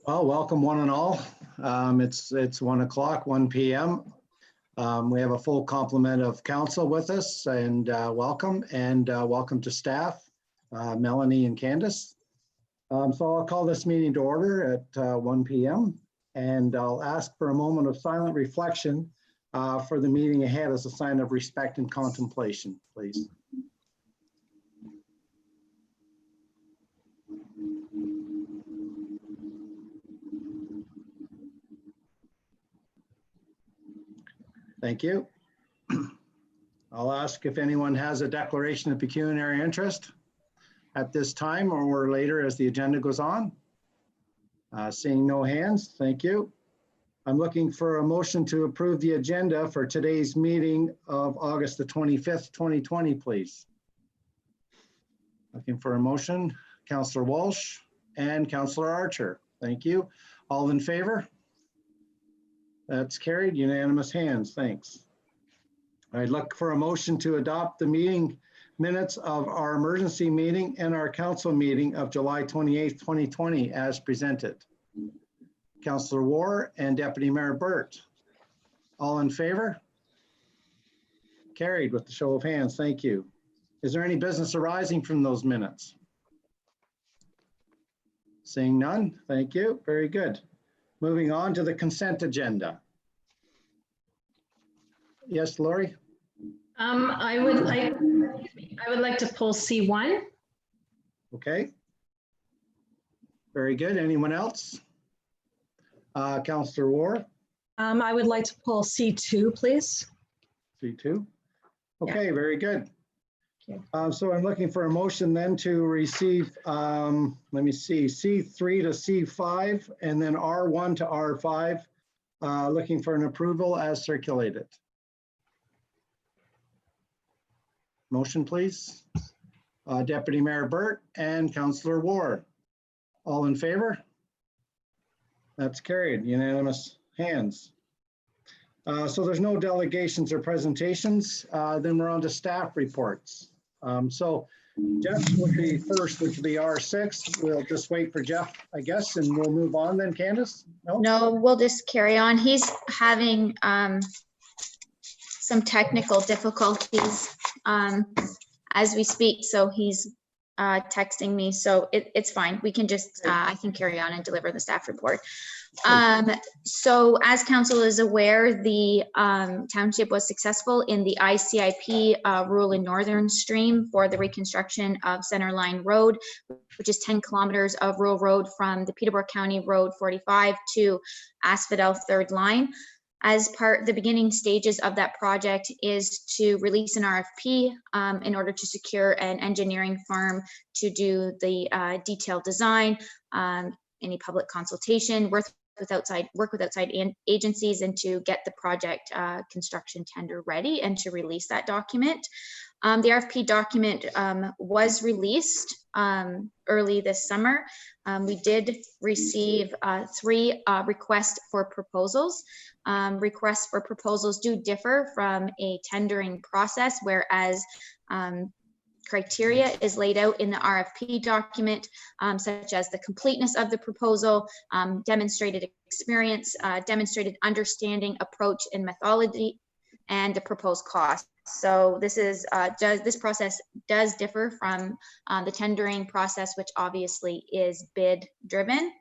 Well, welcome one and all. It's 1 o'clock, 1 p.m. We have a full complement of council with us, and welcome to staff, Melanie and Candace. So I'll call this meeting to order at 1 p.m. and I'll ask for a moment of silent reflection for the meeting ahead as a sign of respect and contemplation, please. Thank you. I'll ask if anyone has a declaration of pecuniary interest at this time or later as the agenda goes on. Seeing no hands, thank you. I'm looking for a motion to approve the agenda for today's meeting of August the 25th, 2020, please. Looking for a motion, Councillor Walsh and Councillor Archer. Thank you. All in favor? That's carried, unanimous hands, thanks. I'd look for a motion to adopt the meeting minutes of our emergency meeting and our council meeting of July 28th, 2020 as presented. Councillor War and Deputy Mayor Burt. All in favor? Carried with the show of hands, thank you. Is there any business arising from those minutes? Seeing none, thank you, very good. Moving on to the consent agenda. Yes, Lori? I would like to pull C1. Okay. Very good. Anyone else? Councillor War? I would like to pull C2, please. C2? Okay, yeah. Very good. Okay. So I'm looking for a motion then to receive, let me see, C3 to C5 and then R1 to R5, looking for an approval as circulated. Motion, please. Deputy Mayor Burt and Councillor Ward. All in favor? That's carried, unanimous hands. So there's no delegations or presentations. Then we're on to staff reports. So Jeff would be first, which would be R6. We'll just wait for Jeff, I guess, and we'll move on then, Candace? No, we'll just carry on. He's having some technical difficulties as we speak, so he's texting me, so it's fine. We can just, I can carry on and deliver the staff report. So as council is aware, the township was successful in the ICIP rural and northern stream for the reconstruction of Centerline Road, which is 10 kilometers of rural road from the Peterborough County Road 45 to Asphodel third line. As part, the beginning stages of that project is to release an RFP in order to secure an engineering firm to do the detailed design, any public consultation, work with outside agencies, and to get the project construction tender ready and to release that document. The RFP document was released early this summer. We did receive 3 requests for proposals. Requests for proposals do differ from a tendering process, whereas criteria is laid out in the RFP document, such as the completeness of the proposal, demonstrated experience, demonstrated understanding, approach, and methodology, and the proposed cost. So this is this process does differ from the tendering process, which obviously is bid driven.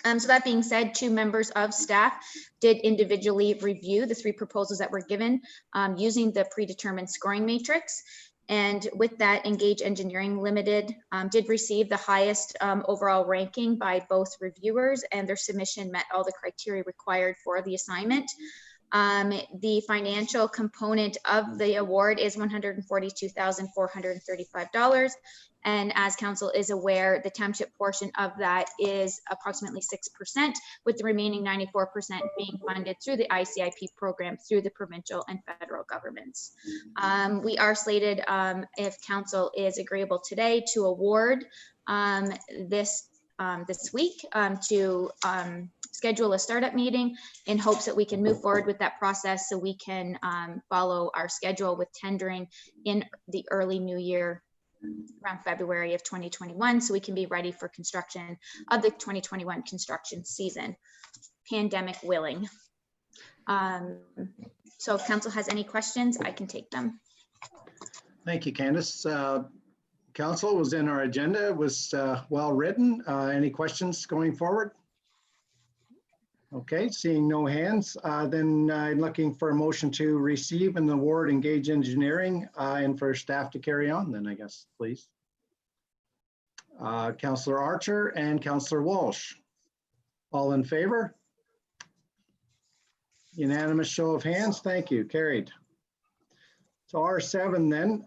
So that being said, 2 members of staff did individually review the 3 proposals that were given using the predetermined scoring matrix. And with that, Engage Engineering Limited did receive the highest overall ranking by both reviewers, and their submission met all the criteria required for the assignment. The financial component of the award is $142,435. And as council is aware, the township portion of that is approximately 6%, with the remaining 94% being funded through the ICIP program through the provincial and federal governments. We are slated, if council is agreeable today, to award this week to schedule a startup meeting in hopes that we can move forward with that process so we can follow our schedule with tendering in the early new year around February of 2021, so we can be ready for construction of the 2021 construction season, pandemic willing. So if council has any questions, I can take them. Thank you, Candace. Council, was in our agenda, was well written. Any questions going forward? Okay, seeing no hands, then I'm looking for a motion to receive and award Engage Engineering and for staff to carry on then, I guess, please. Councillor Archer and Councillor Walsh. All in favor? Unanimous show of hands. Thank you. Carried. So R7 then,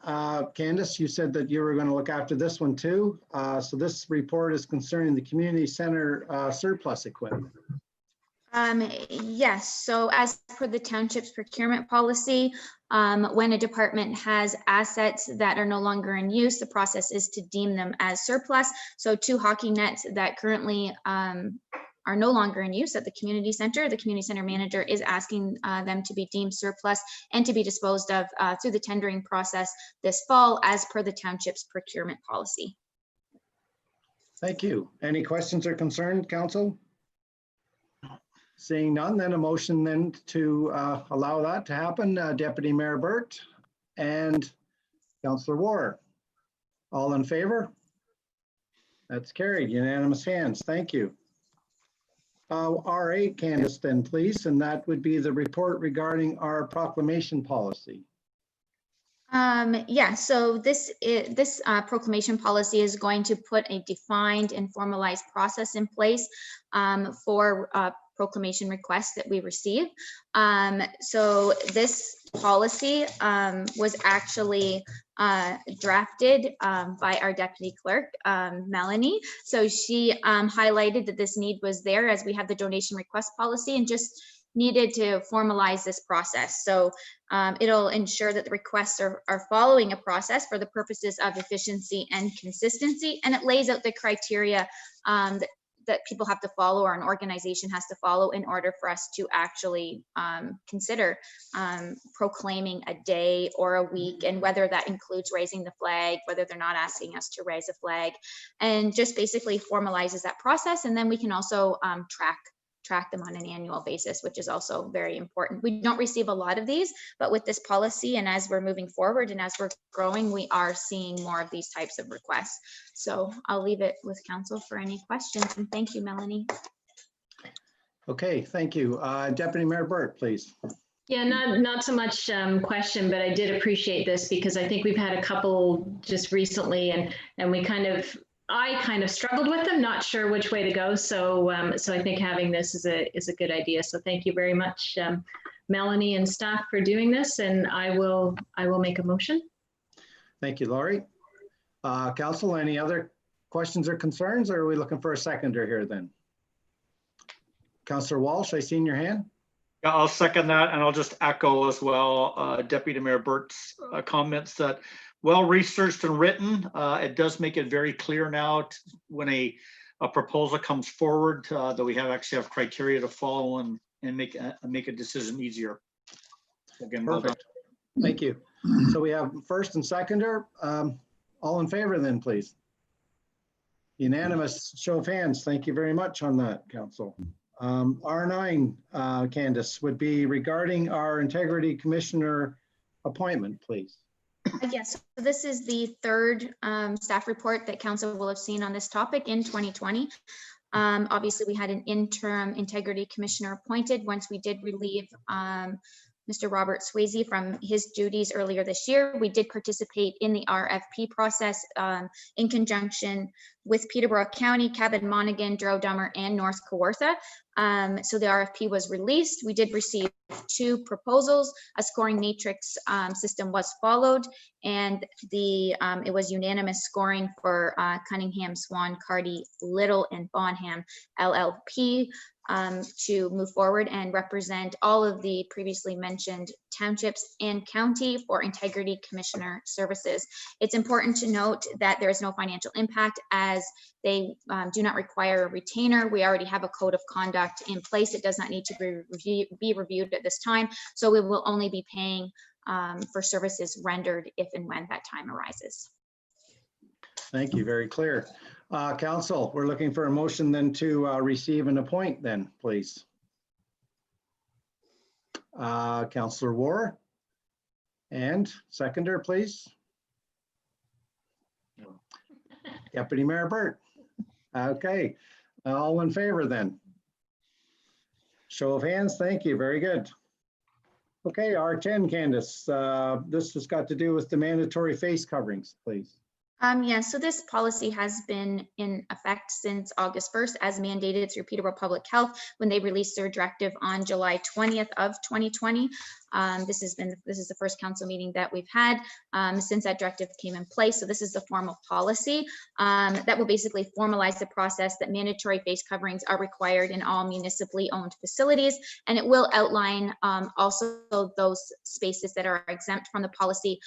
Candace, you said that you were going to look after this one too. So this report is concerning the community center surplus equipment. Yes, so as per the township's procurement policy, when a department has assets that are no longer in use, the process is to deem them as surplus. So 2 hockey nets that currently are no longer in use at the community center manager is asking them to be deemed surplus and to be disposed of through the tendering process this fall as per the township's procurement policy. Thank you. Any questions or concerns, council? Seeing none, then a motion then to allow that to happen. Deputy Mayor Burt and Councillor Ward. All in favor? That's carried. Unanimous hands. Thank you. R8, Candace, then please, and that would be the report regarding our proclamation policy. Yeah, so this proclamation policy is going to put a defined and formalized process in place for proclamation requests that we receive. So this policy was actually drafted by our deputy clerk, Melanie. So she highlighted that this need was there as we have the donation request policy and just needed to formalize this process. So it'll ensure that the requests are following a process for the purposes of efficiency and consistency. And it lays out the criteria that people have to follow or an organization has to follow in order for us to actually consider proclaiming a day or a week, and whether that includes raising the flag, whether they're not asking us to raise a flag, and just basically formalizes that process. And then we can also track them on an annual basis, which is also very important. We don't receive a lot of these, but with this policy and as we're moving forward and as we're growing, we are seeing more of these types of requests. So I'll leave it with council for any questions, and thank you, Melanie. Okay, thank you. Deputy Mayor Burt, please. Yeah, not so much question, but I did appreciate this because I think we've had a couple just recently, and I kind of struggled with them, not sure which way to go. So so I think having this is a good idea. So thank you very much, Melanie and staff, for doing this, and I will make a motion. Thank you, Laurie. Council, any other questions or concerns, or are we looking for a seconder here then? Councillor Walsh, I seen your hand. Yeah, I'll second that, and I'll just echo as well Deputy Mayor Burt's comments that well researched and written. It does make it very clear now when a proposal comes forward that we actually have criteria to follow and make a decision easier. Again, well done. Thank you. So we have first and seconder. All in favor then, please. Unanimous show of hands. Thank you very much on that, Council. R9, Candace, would be regarding our Integrity Commissioner appointment, please. Yes, so this is the third staff report that council will have seen on this topic in 2020. Obviously, we had an interim integrity commissioner appointed once we did relieve Mr. Robert Swayze from his duties earlier this year. We did participate in the RFP process in conjunction with Peterborough County, Cabot Monaghan, Dromore, and North Kawartha. So the RFP was released. We did receive 2 proposals. A scoring matrix system was followed, and it was unanimous scoring for Cunningham, Swan, Cardy, Little, and Bonham LLP to move forward and represent all of the previously mentioned townships and county for integrity commissioner services. It's important to note that there is no financial impact as they do not require a retainer. We already have a code of conduct in place. It does not need to be reviewed at this time. So we will only be paying for services rendered if and when that time arises. Thank you, very clear. Council, we're looking for a motion then to receive and appoint then, please. Councillor War, and seconder, please. Deputy Mayor Burt. Okay, all in favor then? Show of hands, thank you, very good. Okay, R10, Candace, this has got to do with the mandatory face coverings, please. Yeah, so this policy has been in effect since August 1st as mandated through Peterborough Public Health when they released their directive on July 20th of 2020. This is the first council meeting that we've had since that directive came in place. So this is the formal policy that will basically formalize the process that mandatory face coverings are required in all municipally owned facilities. And it will outline also those spaces that are exempt from the policy,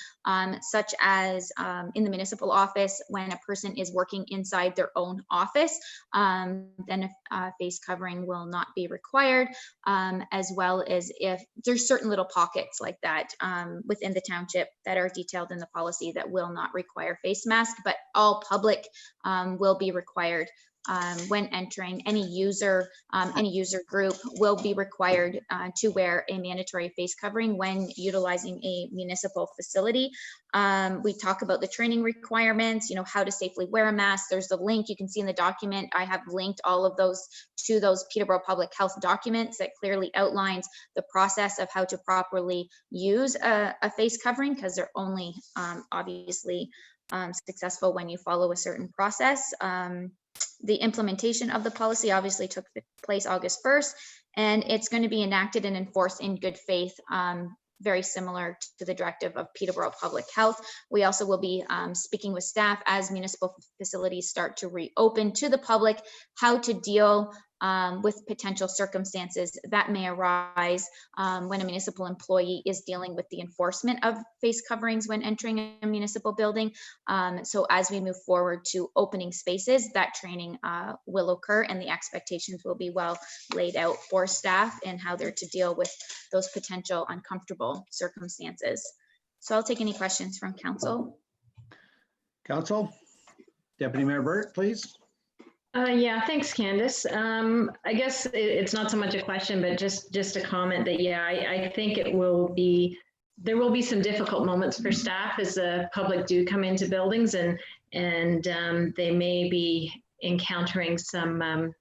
such as in the municipal office when a person is working inside their own office, then a face covering will not be required, as well as if there's certain little pockets like that within the township that are detailed in the policy that will not require face mask, but all public will be required when entering. Any user group will be required to wear a mandatory face covering when utilizing a municipal facility. We talk about the training requirements, how to safely wear a mask. There's the link you can see in the document. I have linked all of those to those Peterborough Public Health documents that clearly outlines the process of how to properly use a face covering, because they're only obviously successful when you follow a certain process. The implementation of the policy obviously took place August 1st, and it's going to be enacted and enforced in good faith, very similar to the directive of Peterborough Public Health. We also will be speaking with staff as municipal facilities start to reopen to the public, how to deal with potential circumstances that may arise when a municipal employee is dealing with the enforcement of face coverings when entering a municipal building. So as we move forward to opening spaces, that training will occur, and the expectations will be well laid out for staff and how they're to deal with those potential uncomfortable circumstances. So I'll take any questions from council. Council, Deputy Mayor Burt, please. Yeah, thanks, Candace. I guess it's not so much a question, but just a comment that, yeah, I think there will be some difficult moments for staff as the public do come into buildings, and they may be encountering some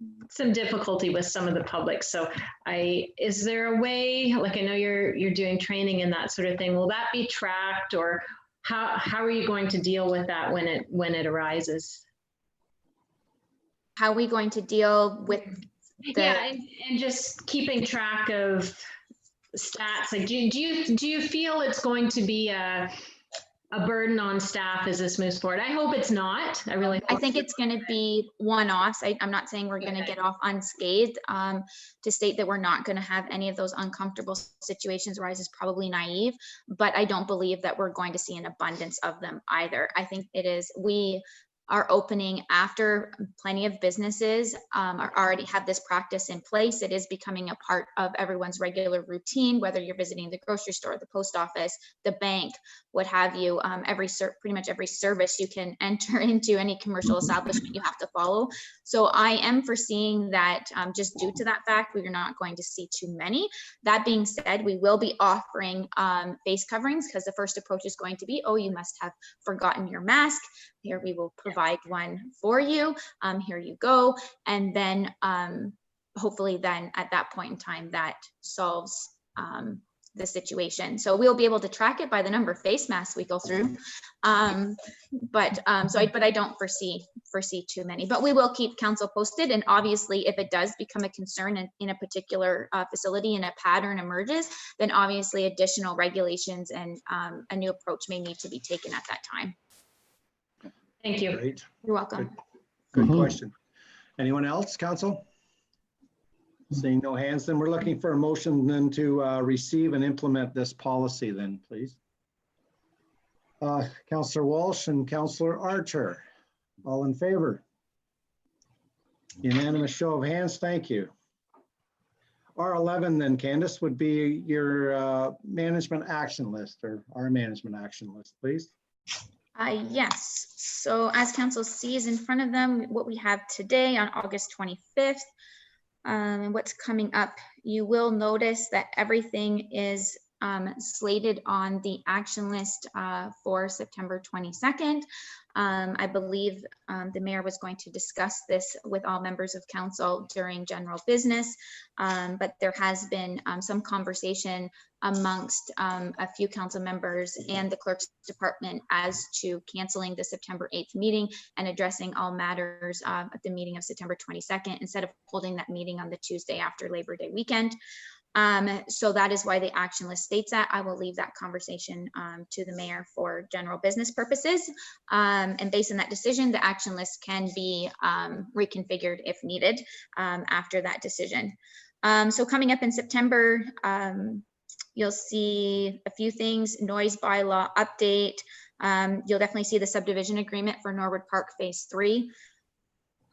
difficulty with some of the public. So is there a way, like I know you're doing training and that sort of thing, will that be tracked, or how are you going to deal with that when it arises? How are we going to deal with and just keeping track of stats? Like, do you feel it's going to be a burden on staff as this moves forward? I hope it's not. I think it's going to be one-offs. I'm not saying we're going to get off unscathed. To state that we're not going to have any of those uncomfortable situations arise is probably naive, but I don't believe that we're going to see an abundance of them either. I think we are opening after plenty of businesses already have this practice in place. It is becoming a part of everyone's regular routine, whether you're visiting the grocery store, the post office, the bank, what have you. Pretty much every service you can enter into, any commercial establishment, you have to follow. So I am foreseeing that just due to that fact, we are not going to see too many. That being said, we will be offering face coverings, because the first approach is going to be, oh, you must have forgotten your mask. here we will provide one for you. Here you go. And then hopefully then at that point in time that solves the situation. So we'll be able to track it by the number of face masks we go through. But I don't foresee too many, but we will keep council posted. And obviously if it does become a concern in a particular facility and a pattern emerges, then obviously additional regulations and a new approach may need to be taken at that time. Thank you. Great. You're welcome. Good question. Anyone else, council? Seeing no hands, then we're looking for a motion then to receive and implement this policy then, please. Councillor Walsh and Councillor Archer, all in favor? Unanimous show of hands, thank you. R11 then, Candace, would be your management action list, or our management action list, please. Yes, so as council sees in front of them, what we have today on August 25th, and what's coming up, you will notice that everything is slated on the action list for September 22nd. I believe the mayor was going to discuss this with all members of council during general business, but there has been some conversation amongst a few council members and the clerk's department as to canceling the September 8th meeting and addressing all matters at the meeting of September 22nd instead of holding that meeting on the Tuesday after Labor Day weekend. So that is why the action list states that. I will leave that conversation to the mayor for general business purposes. And based on that decision, the action list can be reconfigured if needed after that decision. So coming up in September, you'll see a few things: noise bylaw update. You'll definitely see the subdivision agreement for Norwood Park Phase 3.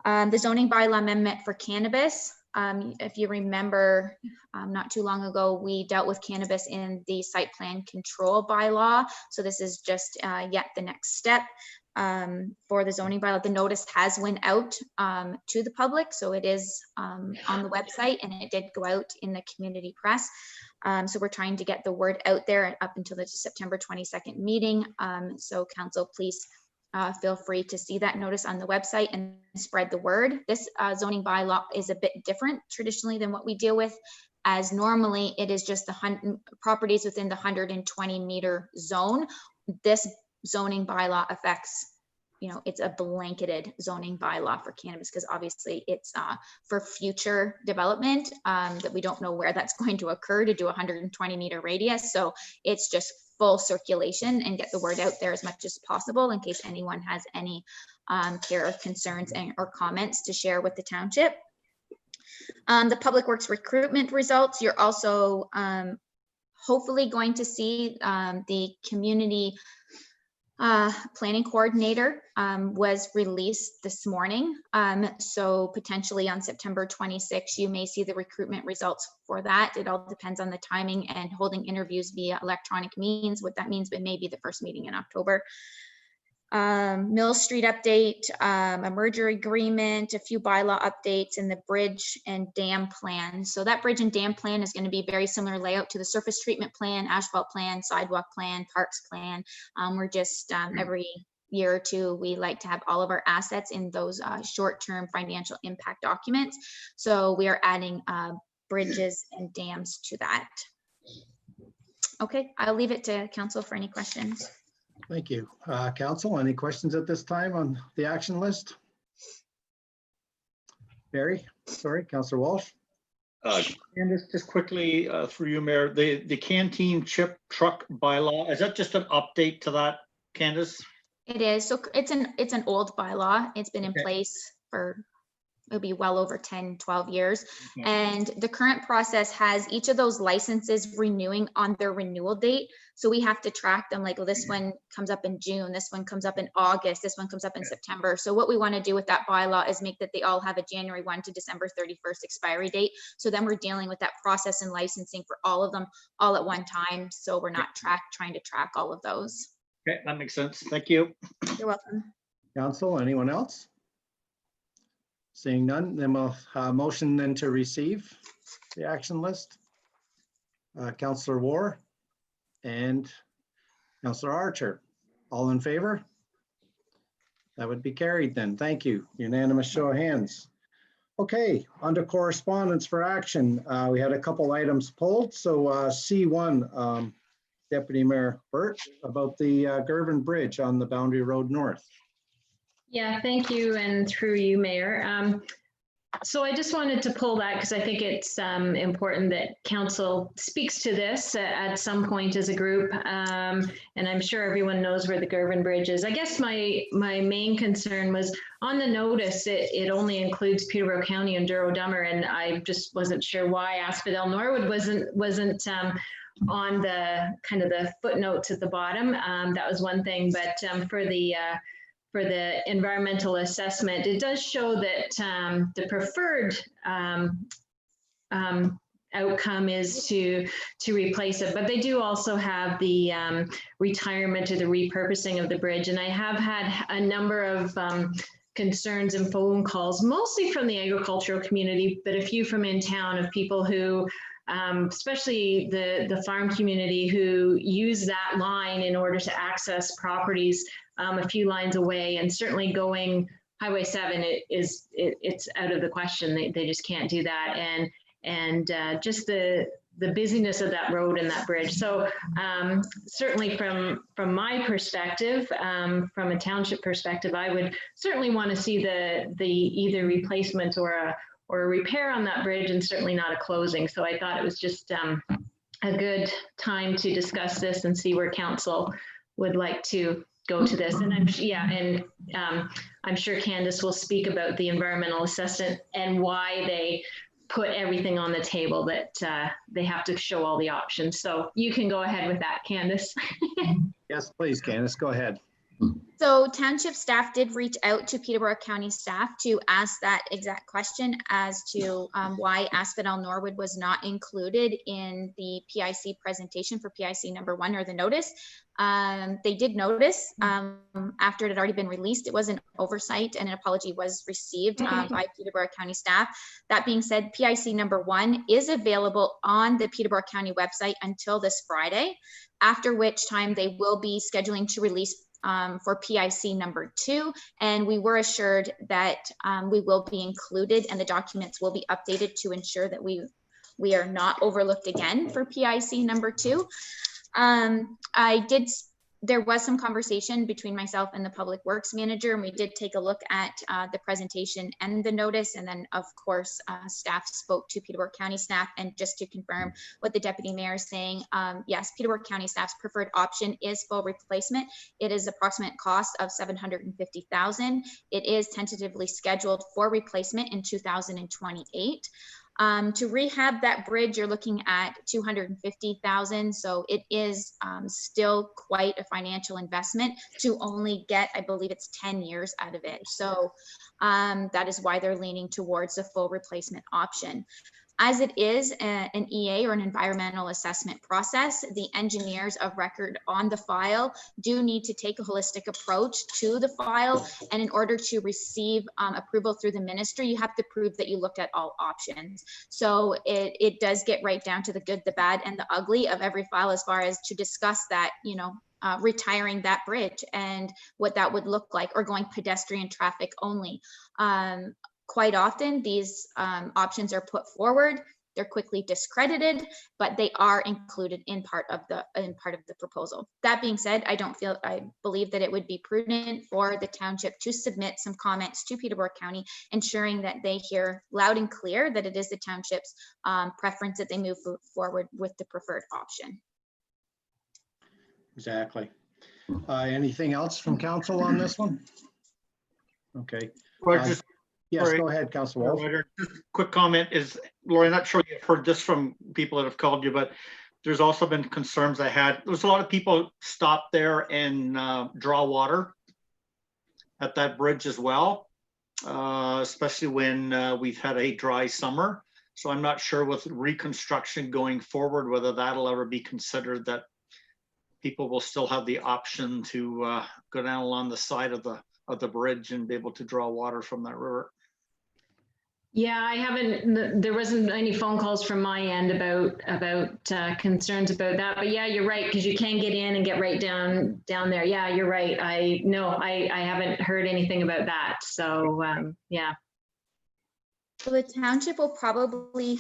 The zoning bylaw amendment for cannabis. If you remember, not too long ago, we dealt with cannabis in the site plan control bylaw. So this is just yet the next step for the zoning bylaw. The notice has went out to the public, so it is on the website, and it did go out in the community press. So we're trying to get the word out there up until the September 22nd meeting. So council, please feel free to see that notice on the website and spread the word. This zoning bylaw is a bit different traditionally than what we deal with, as normally it is just the properties within the 120 meter zone. This zoning bylaw affects, it's a blanketed zoning bylaw for cannabis, because obviously it's for future development that we don't know where that's going to occur to do a 120 meter radius. So it's just full circulation and get the word out there as much as possible in case anyone has any care or concerns or comments to share with the township. The Public Works recruitment results, you're also hopefully going to see the community planning coordinator was released this morning. So potentially on September 26th, you may see the recruitment results for that. It all depends on the timing and holding interviews via electronic means. What that means, but maybe the first meeting in October. Mill Street update, a merger agreement, a few bylaw updates, and the bridge and dam plan. So that bridge and dam plan is going to be very similar layout to the surface treatment plan, asphalt plan, sidewalk plan, parks plan. We're just every year or two, we like to have all of our assets in those short-term financial impact documents. So we are adding bridges and dams to that. Okay, I'll leave it to council for any questions. Thank you. Council, any questions at this time on the action list? Barry, sorry, Councillor Walsh. And just quickly through you, Mayor, the canteen chip truck bylaw, is that just an update to that, Candace? It is. So it's an old bylaw. It's been in place for, it'll be well over 10, 12 years. Okay. And the current process has each of those licenses renewing on their renewal date. So we have to track them, like, well, this one comes up in June, this one comes up in August, this one comes up in September. So what we want to do with that bylaw is make that they all have a January 1 to December 31st expiry date. So then we're dealing with that process and licensing for all of them all at one time. So we're not trying to track all of those. Okay, that makes sense. Thank you. You're welcome. Council, anyone else? Seeing none, then we'll motion then to receive the action list. Councillor War and Councillor Archer, all in favor? That would be carried then. Thank you. Unanimous show of hands. Okay, on to correspondence for action. We had a couple items pulled. So C1, Deputy Mayor Burt, about the Girvan Bridge on the Boundary Road North. Yeah, thank you, and through you, Mayor. So I just wanted to pull that because I think it's important that council speaks to this at some point as a group. And I'm sure everyone knows where the Girvan Bridge is. I guess my main concern was on the notice, it only includes Peterborough County and Douro-Dummer, and I just wasn't sure why Asphodel-Norwood wasn't on the kind of the footnotes at the bottom. That was one thing, but for the environmental assessment, it does show that the preferred outcome is to replace it, but they do also have the retirement or the repurposing of the bridge. And I have had a number of concerns and phone calls, mostly from the agricultural community, but a few from in town, of people who especially the farm community, who use that line in order to access properties a few lines away, and certainly going Highway 7, it's out of the question. They just can't do that, and just the busyness of that road and that bridge. So certainly from my perspective, from a township perspective, I would certainly want to see the either replacement or a repair on that bridge, and certainly not a closing. So I thought it was just a good time to discuss this and see where council would like to go to this. And I'm sure Candace will speak about the environmental assessment and why they put everything on the table, that they have to show all the options. So you can go ahead with that, Candace. Yes, please, Candace, go ahead. So township staff did reach out to Peterborough County staff to ask that exact question as to why Asphodel-Norwood was not included in the PIC presentation for PIC number 1, or the notice. They did notice after it had already been released. It was an oversight, and an apology was received by Peterborough County staff. That being said, PIC number 1 is available on the Peterborough County website until this Friday, after which time they will be scheduling to release for PIC number 2, and we were assured that we will be included and the documents will be updated to ensure that we are not overlooked again for PIC number 2. There was some conversation between myself and the public works manager, and we did take a look at the presentation and the notice. And then of course, staff spoke to Peterborough County staff, and just to confirm what the deputy mayor is saying, yes, Peterborough County staff's preferred option is full replacement. It is approximate cost of $750,000. It is tentatively scheduled for replacement in 2028. To rehab that bridge, you're looking at $250,000. So it is still quite a financial investment to only get, I believe it's 10 years out of it. So that is why they're leaning towards a full replacement option. As it is an EA, or an environmental assessment process, the engineers of record on the file do need to take a holistic approach to the file. And in order to receive approval through the ministry, you have to prove that you looked at all options. So it does get right down to the good, the bad, and the ugly of every file, as far as to discuss that, retiring that bridge and what that would look like, or going pedestrian traffic only. Quite often these options are put forward, they're quickly discredited, but they are included in part of the proposal. That being said, I believe that it would be prudent for the township to submit some comments to Peterborough County, ensuring that they hear loud and clear that it is the township's preference that they move forward with the preferred option. Exactly. Anything else from council on this one? Okay. Yes, Sorry. go ahead, Councilor Walsh. Just a quick comment is, Lori, I'm not sure you've heard this from people that have called you, but there's also been concerns I had. There's a lot of people stop there and draw water at that bridge as well, especially when we've had a dry summer. So I'm not sure with reconstruction going forward, whether that'll ever be considered, that people will still have the option to go down along the side of the bridge and be able to draw water from that river. Yeah, I haven't, there wasn't any phone calls from my end about concerns about that. But yeah, you're right, because you can get in and get right down there. Yeah, you're right. I haven't heard anything about that. So yeah. So the township will probably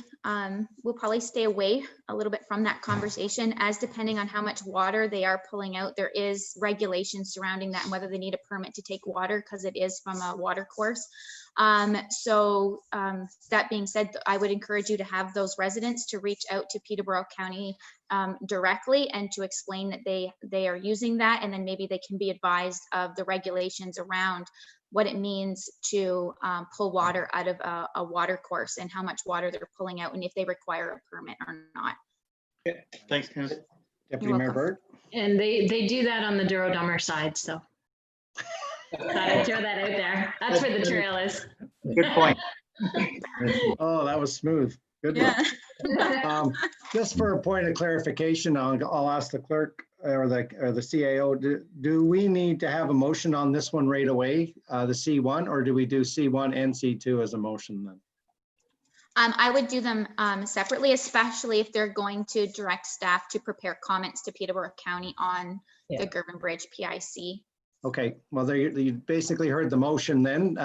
stay away a little bit from that conversation, as depending on how much water they are pulling out, there is regulation surrounding that and whether they need a permit to take water because it is from a water course. That being said, I would encourage you to have those residents to reach out to Peterborough County directly and to explain that they are using that, and then maybe they can be advised of the regulations around what it means to pull water out of a water course and how much water they're pulling out and if they require a permit or not. Okay, thanks, Candace. Deputy Mayor Burt? And they do that on the Durodummer side, so. Thought I'd throw that out there. That's where the trail is. Good point. Oh, that was smooth. Good one. Just for a point of clarification, I'll ask the clerk or the CAO, do we need to have a motion on this one right away, the C1, or do we do C1 and C2 as a motion then? I would do them separately, especially if they're going to direct staff to prepare comments to Peterborough County on the Girvan Bridge PIC. Okay, well, there you basically heard the motion then.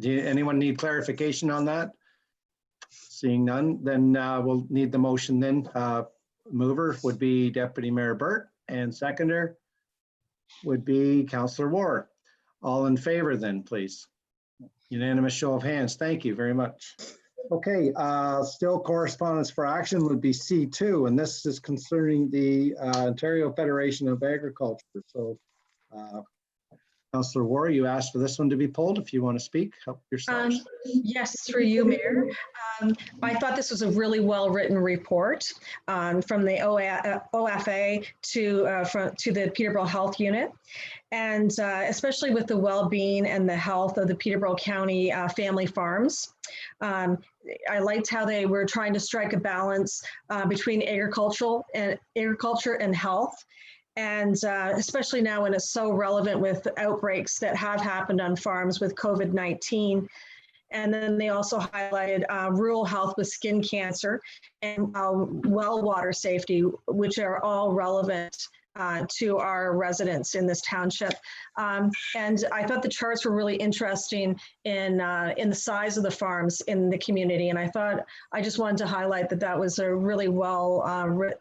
Anyone need clarification on that? Seeing none, then we'll need the motion then. Mover would be Deputy Mayor Burt, and seconder would be Councillor Ward. All in favor then, please. Unanimous show of hands. Thank you very much. Okay, still correspondence for action would be C2, and this is concerning the Ontario Federation of Agriculture. So Councillor Ward, you asked for this one to be pulled. If you want to speak, help yourself. Yes, through you, Mayor. I thought this was a really well-written report from the OFA to the Peterborough Health Unit, and especially with the well-being and the health of the Peterborough County family farms. I liked how they were trying to strike a balance between agriculture and health. And especially now when it's so relevant with outbreaks that have happened on farms with COVID-19. And then they also highlighted rural health with skin cancer and well water safety, which are all relevant to our residents in this township. And I thought the charts were really interesting in the size of the farms in the community. And I just wanted to highlight that was a really well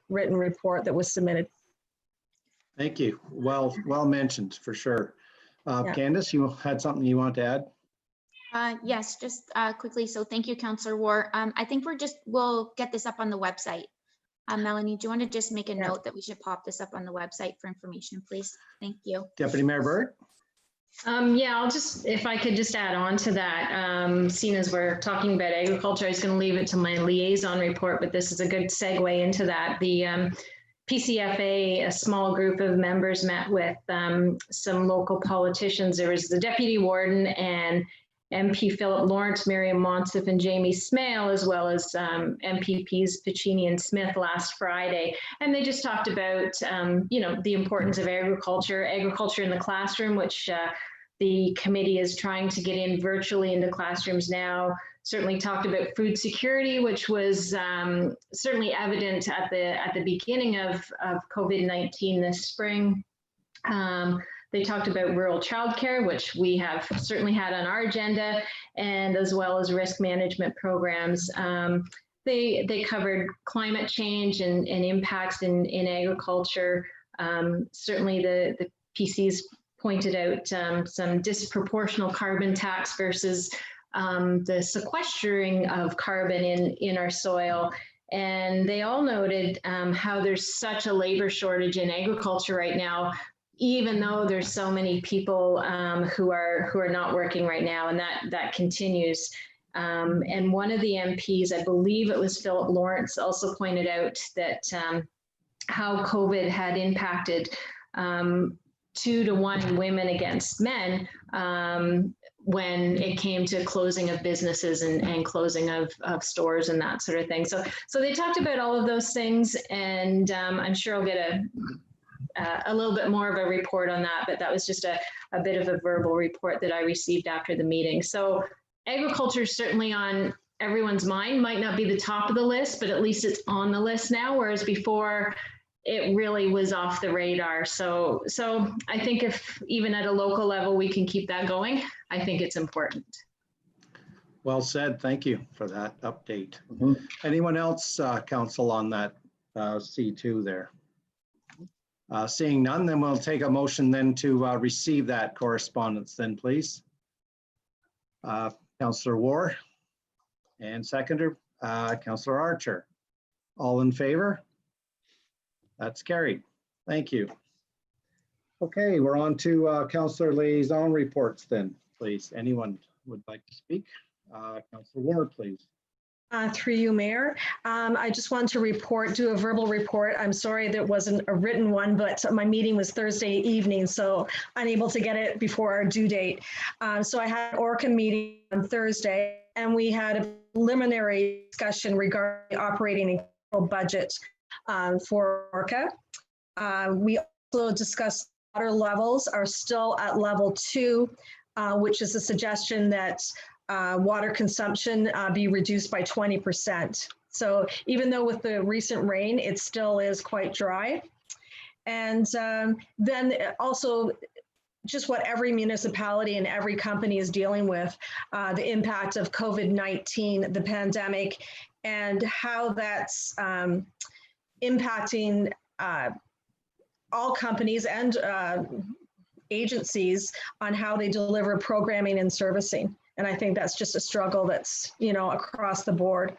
written report that was submitted. Thank you. Well mentioned for sure. Candace, you had something you want to add? Yes, just quickly. So thank you, Councillor Ward. I think we'll get this up on the website. Melanie, do you want to just make a note that we should pop this up on the website for information, please? Thank you. Deputy Mayor Burt? Yeah, if I could just add on to that, seeing as we're talking about agriculture, I was going to leave it to my liaison report, but this is a good segue into that. The PCFA, a small group of members, met with some local politicians. There was the deputy warden and MP Philip Lawrence, Miriam Monsif, and Jamie Smale, as well as MPPs Piccini and Smith last Friday. And they just talked about, the importance of agriculture in the classroom, which the committee is trying to get in virtually into classrooms now. Certainly talked about food security, which was certainly evident at the beginning of COVID-19 this spring. They talked about rural childcare, which we have certainly had on our agenda, and as well as risk management programs. They covered climate change and impacts in agriculture. Certainly the PCs pointed out some disproportional carbon tax versus the sequestering of carbon in our soil. And they all noted how there's such a labor shortage in agriculture right now, even though there's so many people who are not working right now, and that continues. And one of the MPs, I believe it was Philip Lawrence, also pointed out that how COVID had impacted 2-to-1 women against men when it came to closing of businesses and closing of stores and that sort of thing. So they talked about all of those things, and I'm sure I'll get a little bit more of a report on that, but that was just a bit of a verbal report that I received after the meeting. So agriculture is certainly on everyone's mind, might not be the top of the list, but at least it's on the list now, whereas before it really was off the radar. So I think if even at a local level, we can keep that going, I think it's important. Well said. Thank you for that update. Anyone else, council, on that C2 there? Seeing none, then we'll take a motion then to receive that correspondence then, please. Councillor War and seconder, Councillor Archer. All in favor? That's carried. Thank you. Okay, we're on to councillor liaison reports then, please. Anyone would like to speak? Councillor Ward, please. Through you, Mayor. I just wanted to do a verbal report. I'm sorry there wasn't a written one, but my meeting was Thursday evening, so unable to get it before our due date. So I had an ORCA meeting on Thursday, and we had a preliminary discussion regarding operating and capital budget for ORCA. We also discussed water levels are still at level 2, which is a suggestion that water consumption be reduced by 20%. So even though with the recent rain, it still is quite dry. And then also just what every municipality and every company is dealing with, the impact of COVID-19, the pandemic, and how that's impacting all companies and agencies on how they deliver programming and servicing. And I think that's just a struggle that's, across the board.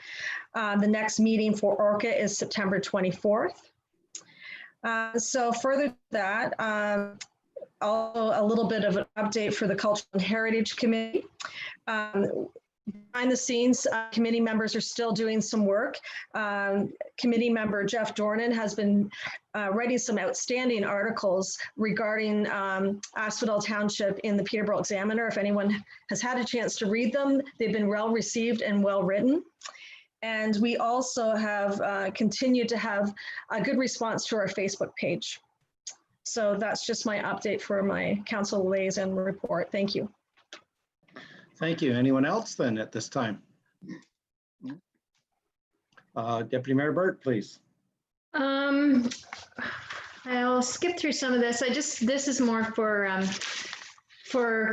The next meeting for ORCA is September 24th. So further to that, also a little bit of an update for the Cultural and Heritage Committee. Behind the scenes, committee members are still doing some work. Committee member Jeff Dornan has been writing some outstanding articles regarding Asphodel Township in the Peterborough Examiner. If anyone has had a chance to read them, they've been well received and well written. And we also have continued to have a good response to our Facebook page. So that's just my update for my council liaison report. Thank you. Thank you. Anyone else then at this time? Deputy Mayor Burt, please. I'll skip through some of this. This is more for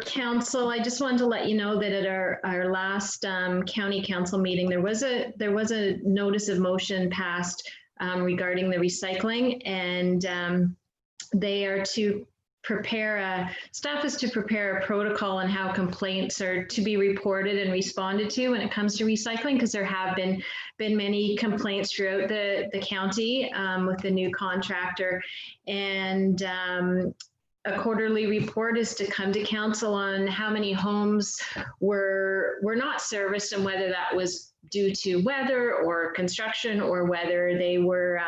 council. I just wanted to let you know that at our last county council meeting, there was a notice of motion passed regarding the recycling, and they are to staff is to prepare a protocol on how complaints are to be reported and responded to when it comes to recycling, because there have been many complaints throughout the county with the new contractor. And a quarterly report is to come to council on how many homes were not serviced and whether that was due to weather or construction, or whether they were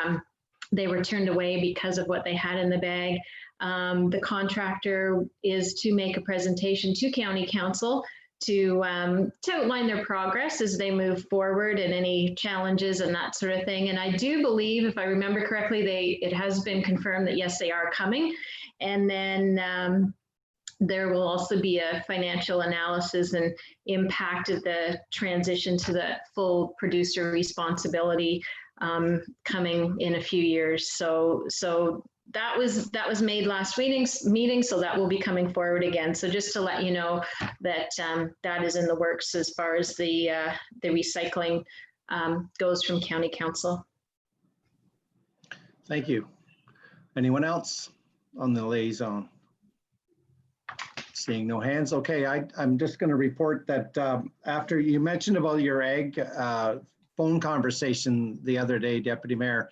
turned away because of what they had in the bag. The contractor is to make a presentation to County Council to outline their progress as they move forward and any challenges and that sort of thing. And I do believe, if I remember correctly, it has been confirmed that yes, they are coming. And then there will also be a financial analysis and impact of the transition to the full producer responsibility coming in a few years. So that was made last meeting, so that will be coming forward again. So just to let you know that that is in the works as far as the recycling goes from County Council. Thank you. Anyone else on the liaison? Seeing no hands. Okay, I'm just going to report that after you mentioned about your ag phone conversation the other day, Deputy Mayor,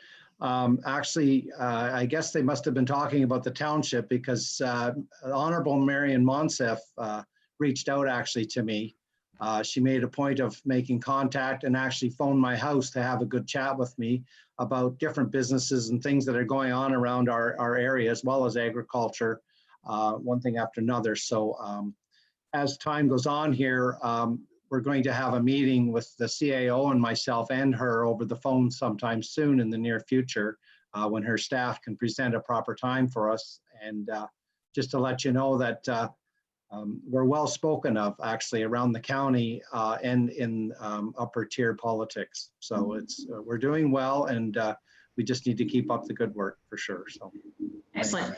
actually, I guess they must have been talking about the township, because Honorable Marion Monsef reached out actually to me. She made a point of making contact and actually phoned my house to have a good chat with me about different businesses and things that are going on around our area, as well as agriculture, one thing after another. So as time goes on here, we're going to have a meeting with the CAO and myself and her over the phone sometime soon in the near future, when her staff can present a proper time for us. And just to let you know that were well spoken of actually around the county and in upper tier politics. So it's we're doing well, and we just need to keep up the good work for sure. So Excellent.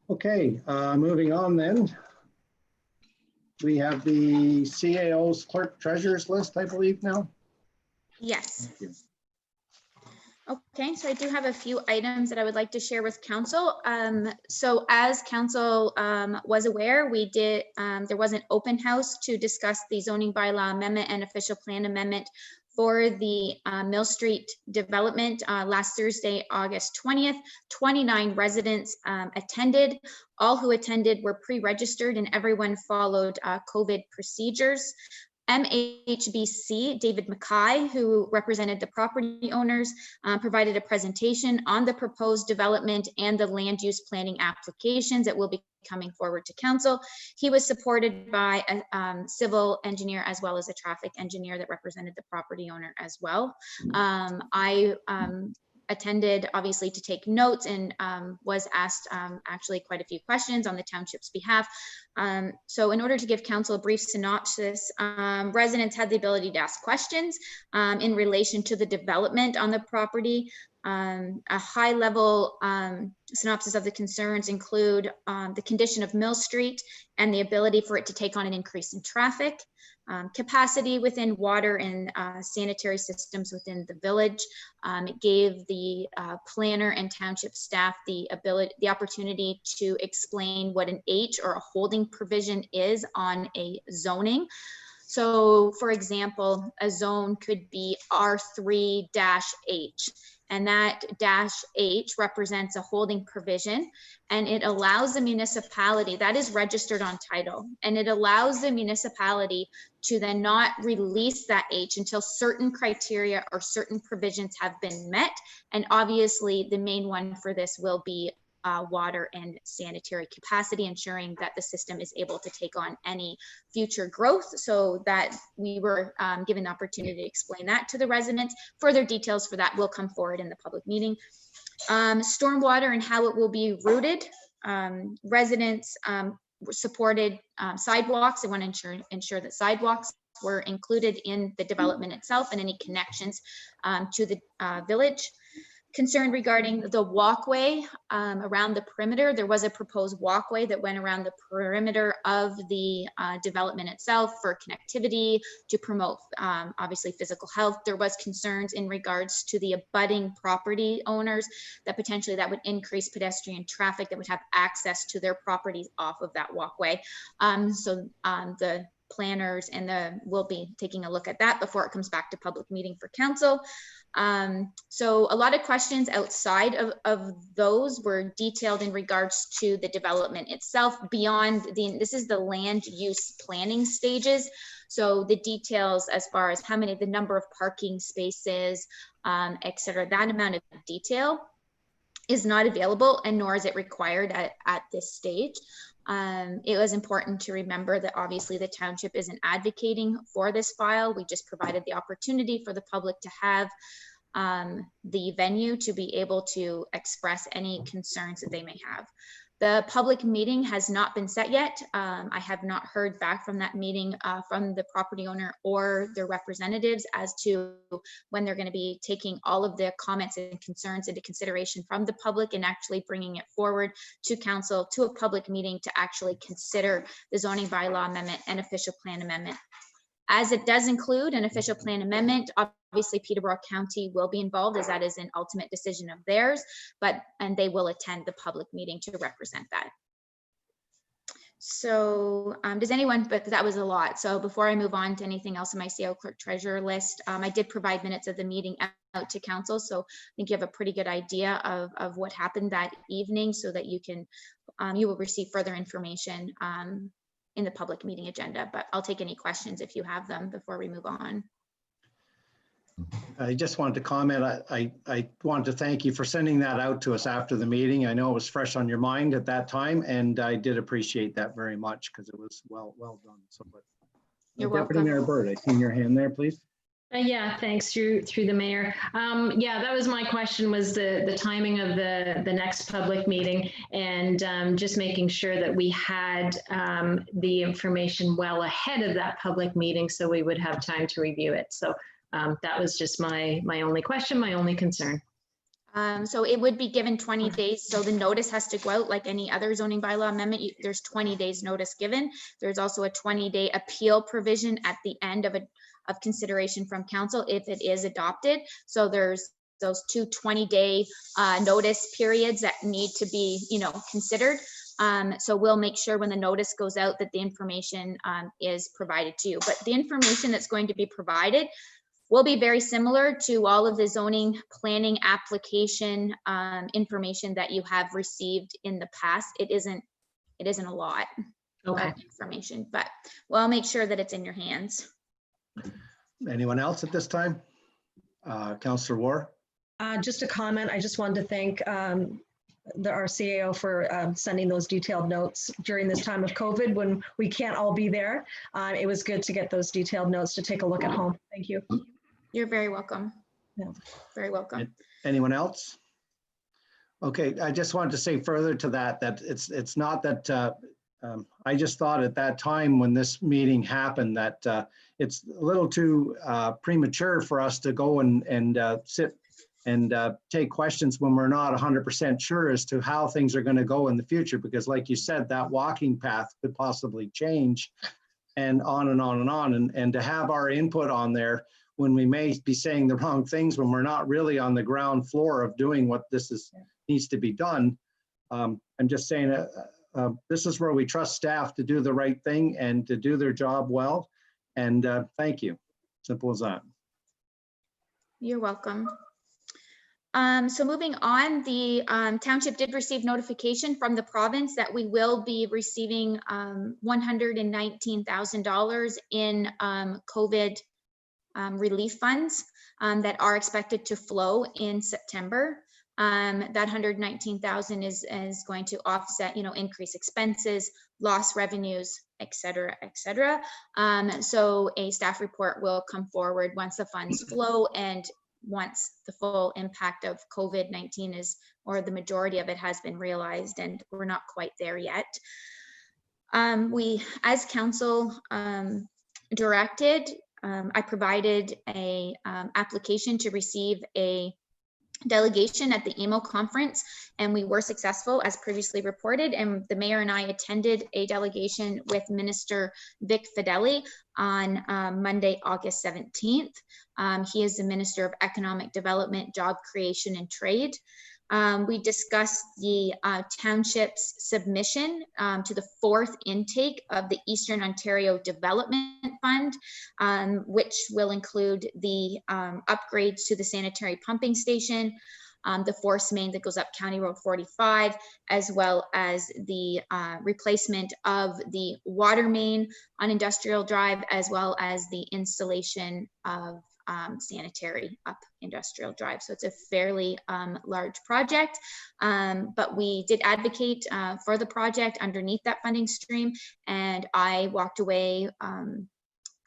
okay, moving on then. We have the CAO's clerk treasurer's list, I believe now. Yes. Thank you. Okay, so I do have a few items that I would like to share with council. So as council was aware, we did, there was an open house to discuss the zoning bylaw amendment and official plan amendment for the Mill Street development last Thursday, August 20th. 29 residents attended. All who attended were pre-registered and everyone followed COVID procedures. MHBC, David Mackay, who represented the property owners, provided a presentation on the proposed development and the land use planning applications that will be coming forward to council. He was supported by a civil engineer as well as a traffic engineer that represented the property owner as well. I attended obviously to take notes and was asked actually quite a few questions on the township's behalf. So in order to give council a brief synopsis, residents had the ability to ask questions in relation to the development on the property. A high level synopsis of the concerns include the condition of Mill Street and the ability for it to take on an increase in traffic, capacity within water and sanitary systems within the village. It gave the planner and township staff the opportunity to explain what an H or a holding provision is on a zoning. So for example, a zone could be R3-H. And that -H represents a holding provision, and it allows the municipality that is registered on title, and it allows the municipality to then not release that H until certain criteria or certain provisions have been met. And obviously the main one for this will be water and sanitary capacity, ensuring that the system is able to take on any future growth. So that we were given the opportunity to explain that to the residents. Further details for that will come forward in the public meeting. Stormwater and how it will be routed. Residents supported sidewalks. They want to ensure that sidewalks were included in the development itself and any connections to the village. Concern regarding the walkway around the perimeter. There was a proposed walkway that went around the perimeter of the development itself for connectivity to promote obviously physical health. There was concerns in regards to the abutting property owners that potentially that would increase pedestrian traffic that would have access to their properties off of that walkway. So the planners and we'll be taking a look at that before it comes back to public meeting for council. So a lot of questions outside of those were detailed in regards to the development itself beyond this is the land use planning stages. So the details as far as the number of parking spaces, et cetera, that amount of detail is not available, and nor is it required at this stage. It was important to remember that obviously the township isn't advocating for this file. We just provided the opportunity for the public to have the venue to be able to express any concerns that they may have. The public meeting has not been set yet. I have not heard back from that meeting from the property owner or their representatives as to when they're going to be taking all of the comments and concerns into consideration from the public and actually bringing it forward to council to a public meeting to actually consider the zoning bylaw amendment and official plan amendment. As it does include an official plan amendment, obviously Peterborough County will be involved as that is an ultimate decision of theirs, and they will attend the public meeting to represent that. So does anyone, but that was a lot. So before I move on to anything else in my CO clerk treasurer list, I did provide minutes of the meeting out to council. So I think you have a pretty good idea of what happened that evening so that you can, you will receive further information in the public meeting agenda, but I'll take any questions if you have them before we move on. I just wanted to comment. I wanted to thank you for sending that out to us after the meeting. I know it was fresh on your mind at that time, and I did appreciate that very much because it was well done. So, but You're Deputy welcome. Mayor Burt, I see your hand there, please. Yeah, thanks through the mayor. Yeah, that was my question, was the timing of the next public meeting, and just making sure that we had the information well ahead of that public meeting so we would have time to review it. So that was just my only question, my only concern. So it would be given 20 days. So the notice has to go out like any other zoning bylaw amendment. There's 20 days notice given. There's also a 20-day appeal provision at the end of consideration from council if it is adopted. So there's those two 20-day notice periods that need to be, considered. So we'll make sure when the notice goes out that the information is provided to you. But the information that's going to be provided will be very similar to all of the zoning planning application information that you have received in the past. It isn't a lot of information, but we'll make sure that it's in your hands. Anyone else at this time? Councillor War? Just a comment. I just wanted to thank our CAO for sending those detailed notes during this time of COVID when we can't all be there. It was good to get those detailed notes to take a look at home. Thank you. You're very welcome. Yeah. Very welcome. Anyone else? Okay, I just wanted to say further to that it's not that I just thought at that time when this meeting happened that it's a little too premature for us to go and sit and take questions when we're not 100% sure as to how things are going to go in the future, because like you said, that walking path could possibly change and on and on and on. And to have our input on there when we may be saying the wrong things, when we're not really on the ground floor of doing what needs to be done. I'm just saying this is where we trust staff to do the right thing and to do their job well. And thank you. Simple as that. You're welcome. So moving on, the township did receive notification from the province that we will be receiving $119,000 in COVID relief funds that are expected to flow in September. That $119,000 is going to offset, increased expenses, lost revenues, et cetera, et cetera. So a staff report will come forward once the funds flow and once the full impact of COVID-19 or the majority of it has been realized, and we're not quite there yet. We, as council directed, I provided a application to receive a delegation at the AMO conference, and we were successful as previously reported, and the mayor and I attended a delegation with Minister Vic Fedeli on Monday, August 17th. He is the Minister of Economic Development, Job Creation and Trade. We discussed the township's submission to the 4th intake of the Eastern Ontario Development Fund, which will include the upgrades to the sanitary pumping station, the force main that goes up County Road 45, as well as the replacement of the water main on Industrial Drive, as well as the installation of sanitary up Industrial Drive. So it's a fairly large project, but we did advocate for the project underneath that funding stream, and I walked away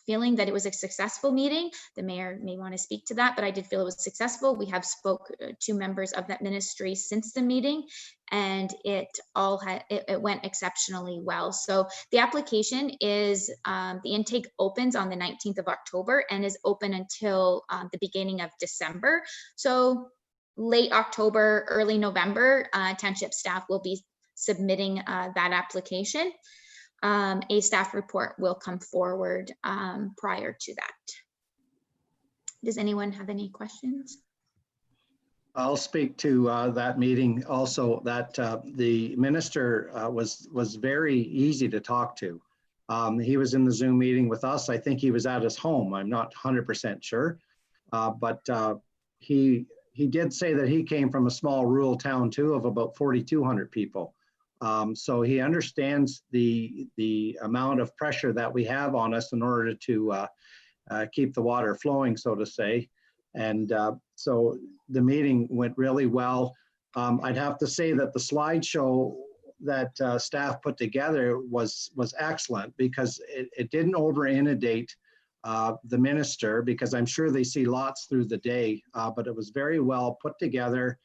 feeling that it was a successful meeting. The mayor may want to speak to that, but I did feel it was successful. We have spoke to members of that ministry since the meeting, and it went exceptionally well. So the application is, the intake opens on the 19th of October and is open until the beginning of December. So late October, early November, township staff will be submitting that application. A staff report will come forward prior to that. Does anyone have any questions? I'll speak to that meeting also, that the minister was very easy to talk to. He was in the Zoom meeting with us. I think he was at his home. I'm not 100% sure, but he did say that he came from a small rural town too of about 4,200 people. So he understands the amount of pressure that we have on us in order to keep the water flowing, so to say. And so the meeting went really well. I'd have to say that the slideshow that staff put together was excellent, because it didn't over inundate the minister, because I'm sure they see lots through the day, but it was very well put together,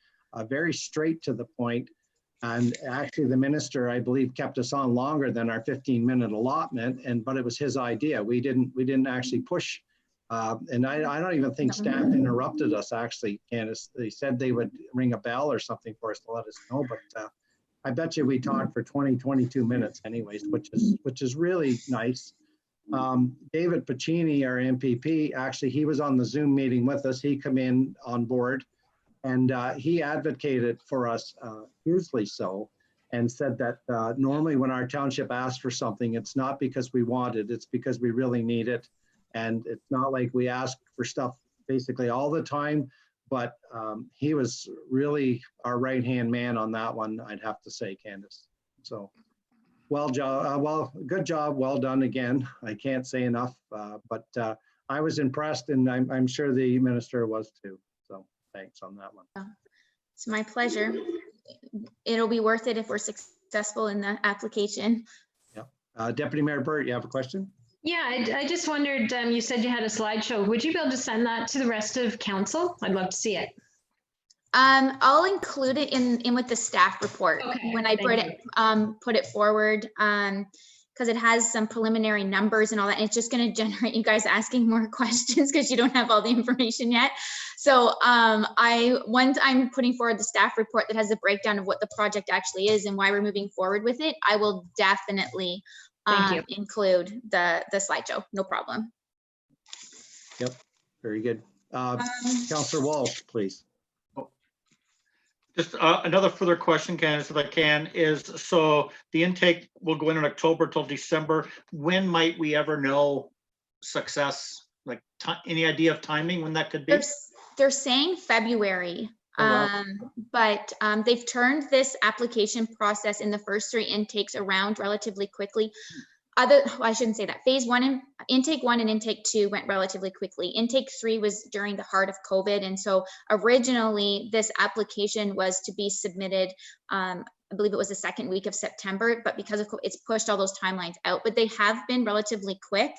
very straight to the point. And actually the minister, I believe, kept us on longer than our 15-minute allotment, but it was his idea. We didn't actually push. And I don't even think staff interrupted us, actually, Candace. They said they would ring a bell or something for us to let us know, but I bet you we talked for 22 minutes anyways, which is really nice. David Pacini, our MPP, actually, he was on the Zoom meeting with us. He came in on board, and he advocated for us hugely so, and said that normally when our township asks for something, it's not because we want it, it's because we really need it. And it's not like we ask for stuff basically all the time, but he was really our right-hand man on that one, I'd have to say, Candace. So, good job, well done again. I can't say enough, but I was impressed, and I'm sure the minister was too. So thanks on that one. It's my pleasure. It'll be worth it if we're successful in the application. Yeah. Deputy Mayor Burt, you have a question? Yeah, I just wondered, you said you had a slideshow. Would you be able to send that to the rest of council? I'd love to see it. I'll include it in with the staff report when I put it forward, because it has some preliminary numbers and all that. And it's just going to generate you guys asking more questions because you don't have all the information yet. So once I'm putting forward the staff report that has a breakdown of what the project actually is and why we're moving forward with it, I will definitely include the slideshow. No problem. Yep, very good. Councillor Walsh, please. Just another further question, Candace, if I can, is so the intake will go in October till December. When might we ever know success? Like any idea of timing when that could be? They're saying February. Oh, wow. But they've turned this application process in the first 3 intakes around relatively quickly. I shouldn't say that. Phase 1 and intake 1 and intake 2 went relatively quickly. Intake 3 was during the heart of COVID. And so originally this application was to be submitted, I believe it was the 2nd week of September, but because of it's pushed all those timelines out, but they have been relatively quick.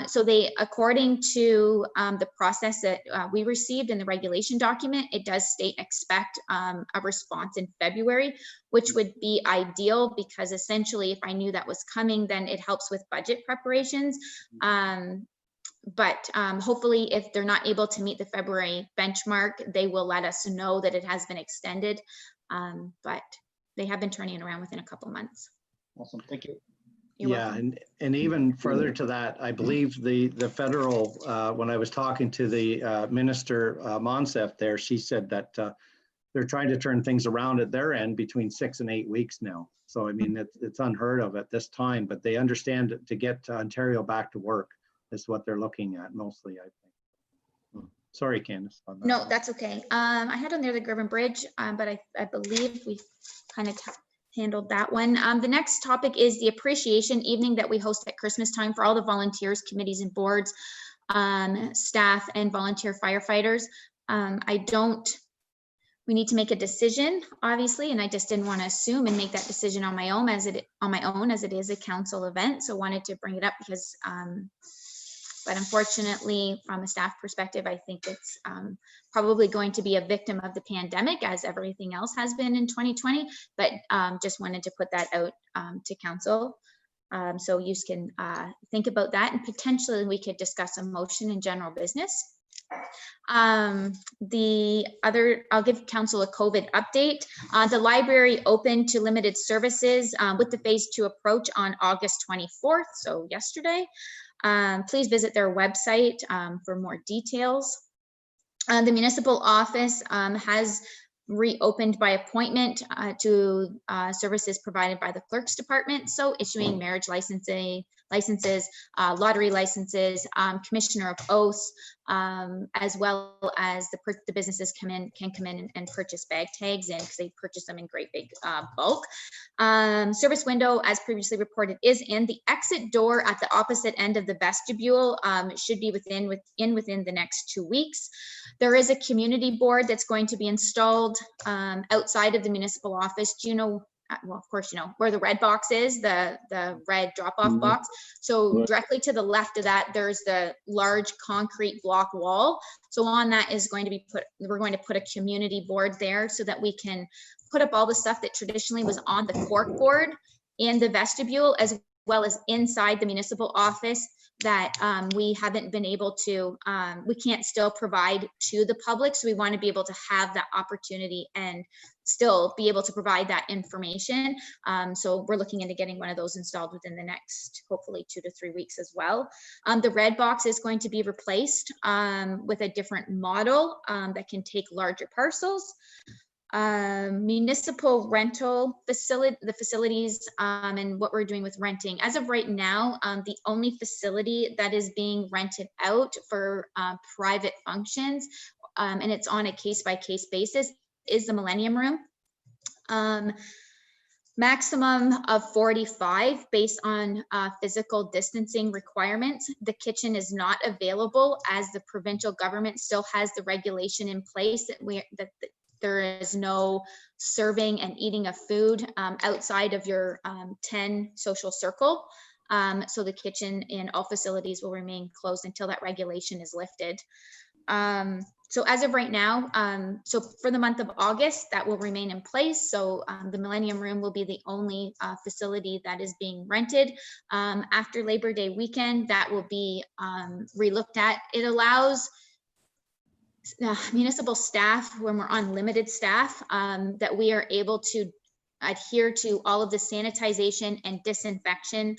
So they, according to the process that we received in the regulation document, it does state expect a response in February, which would be ideal because essentially if I knew that was coming, then it helps with budget preparations. But hopefully if they're not able to meet the February benchmark, they will let us know that it has been extended. But they have been turning it around within a couple months. Awesome, thank you. Yeah, and even further to that, I believe the federal, when I was talking to the Minister Monsef there, she said that they're trying to turn things around at their end between 6 and 8 weeks now. So I mean, it's unheard of at this time, but they understand to get Ontario back to work is what they're looking at mostly, I think. Sorry, Candace. No, that's okay. I had on there the Griffin Bridge, but I believe we kind of handled that one. The next topic is the appreciation evening that we host at Christmas time for all the volunteers, committees and boards, staff and volunteer firefighters. We need to make a decision, obviously, and I just didn't want to assume and make that decision on my own as it is a council event. So wanted to bring it up because but unfortunately, from a staff perspective, I think it's probably going to be a victim of the pandemic as everything else has been in 2020, but just wanted to put that out to council. So you can think about that and potentially we could discuss a motion in general business. I'll give council a COVID update. The library opened to limited services with the phase 2 approach on August 24th, so yesterday. Please visit their website for more details. The municipal office has reopened by appointment to services provided by the clerk's department. So issuing marriage licenses, lottery licenses, commissioner of oaths, as well as the businesses can come in and purchase bag tags in because they purchase them in great big bulk. Service window, as previously reported, is in. The exit door at the opposite end of the vestibule should be within the next 2 weeks. There is a community board that's going to be installed outside of the municipal office. Do you know well, of course, you know, where the red box is, the red drop-off Mhm. box. So Right. directly to the left of that, there's the large concrete block wall. So on that is going to be we're going to put a community board there so that we can put up all the stuff that traditionally was on the cork board in the vestibule, as well as inside the municipal office that we haven't been able to, we can't still provide to the public. So we want to be able to have that opportunity and still be able to provide that information. So we're looking into getting one of those installed within the next, hopefully 2 to 3 weeks as well. The red box is going to be replaced with a different model that can take larger parcels. Municipal rental facilities and what we're doing with renting. As of right now, the only facility that is being rented out for private functions, and it's on a case-by-case basis, is the Millennium Room. Maximum of 45 based on physical distancing requirements. The kitchen is not available as the provincial government still has the regulation in place that there is no serving and eating of food outside of your 10 social circle. So the kitchen in all facilities will remain closed until that regulation is lifted. So as of right now, so for the month of August, that will remain in place. So the Millennium Room will be the only facility that is being rented. After Labor Day weekend, that will be relooked at. It allows municipal staff, when we're on limited staff, that we are able to adhere to all of the sanitization and disinfection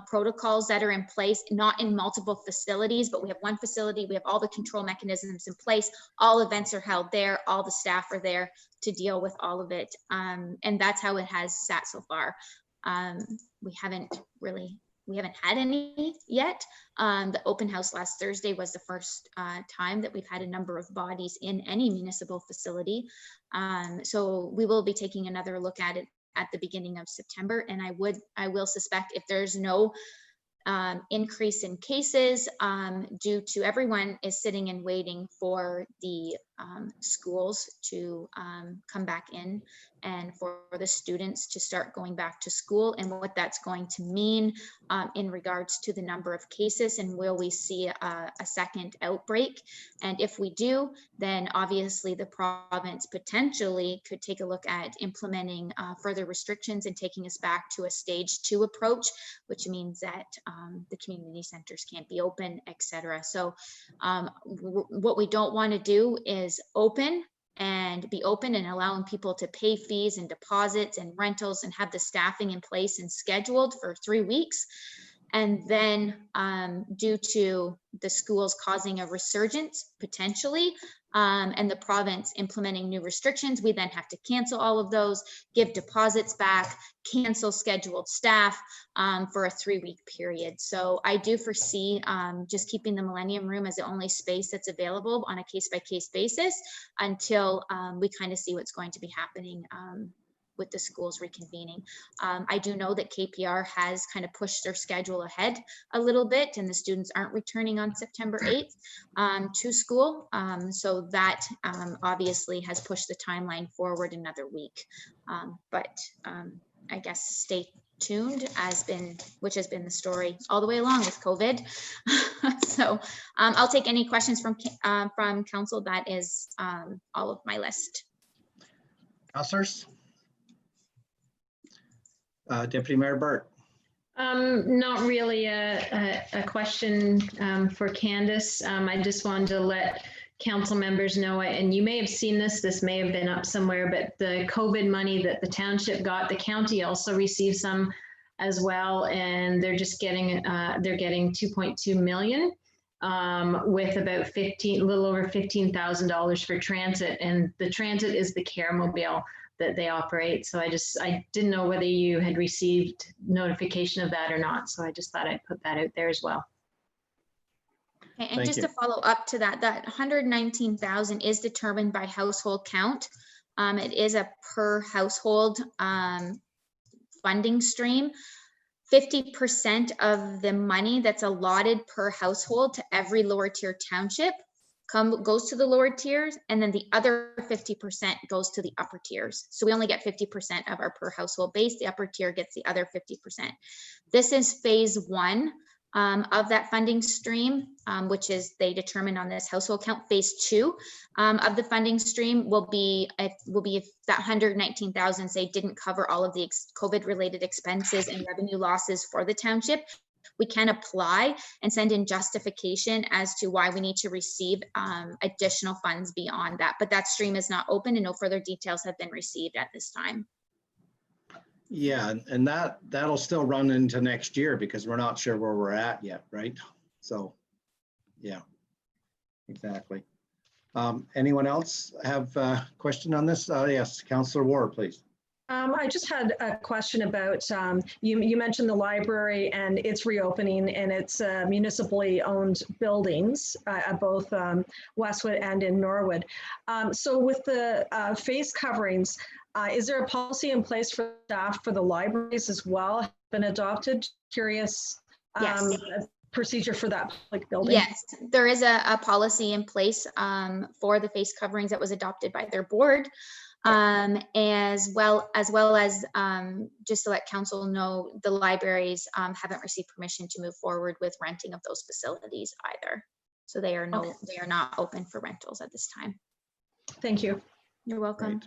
protocols that are in place, not in multiple facilities, but we have one facility, we have all the control mechanisms in place, all events are held there, all the staff are there to deal with all of it. And that's how it has sat so far. We haven't had any yet. The open house last Thursday was the first time that we've had a number of bodies in any municipal facility. So we will be taking another look at it at the beginning of September. And I will suspect if there's no increase in cases due to everyone is sitting and waiting for the schools to come back in and for the students to start going back to school, and what that's going to mean in regards to the number of cases, and will we see a second outbreak? And if we do, then obviously the province potentially could take a look at implementing further restrictions and taking us back to a stage 2 approach, which means that the community centers can't be open, etc. So what we don't want to do is be open and allowing people to pay fees and deposits and rentals and have the staffing in place and scheduled for 3 weeks. And then due to the schools causing a resurgence potentially, and the province implementing new restrictions, we then have to cancel all of those, give deposits back, cancel scheduled staff for a 3-week period. So I do foresee just keeping the Millennium Room as the only space that's available on a case-by-case basis until we kind of see what's going to be happening with the schools reconvening. I do know that KPR has kind of pushed their schedule ahead a little bit, and the students aren't returning on September 8th to school. So that obviously has pushed the timeline forward another week. But I guess stay tuned which has been the story all the way along with COVID. So I'll take any questions from council. That is all of my list. Councilors? Deputy Mayor Burt. Not really a question for Candace. I just wanted to let council members know, and you may have seen this may have been up somewhere, but the COVID money that the township got, the county also received some as well, and they're just getting, they're getting 2.2 million with about a little over $15,000 for transit, and the transit is the care mobile that they operate. So I didn't know whether you had received notification of that or not. So I just thought I'd put that out there as well. Okay, and just to follow up to that 119,000 is determined by household count. It is a per household funding stream. 50% of the money that's allotted per household to every lower tier township goes to the lower tiers, and then the other 50% goes to the upper tiers. So we only get 50% of our per household base. The upper tier gets the other 50%. This is phase one of that funding stream, which is they determine on this household count. Phase two of the funding stream will be if that 119,000 say didn't cover all of the COVID related expenses and revenue losses for the township. We can apply and send in justification as to why we need to receive additional funds beyond that. But that stream is not open and no further details have been received at this time. Yeah, and that'll still run into next year because we're not sure where we're at yet, right? So, yeah, exactly. Anyone else have a question on this? Yes, Councillor Ward, please. I just had a question about, you mentioned the library and its reopening and its municipally owned buildings at both Westwood and in Norwood. So with the face coverings, is there a policy in place for staff for the libraries as well? Been adopted? Curious. Yes. Procedure for that public building? Yes, there is a policy in place for the face coverings that was adopted by their board. As well as just to let council know, the libraries haven't received permission to move forward with renting of those facilities either. So they are not open for rentals at this time. Thank you. You're welcome. Right.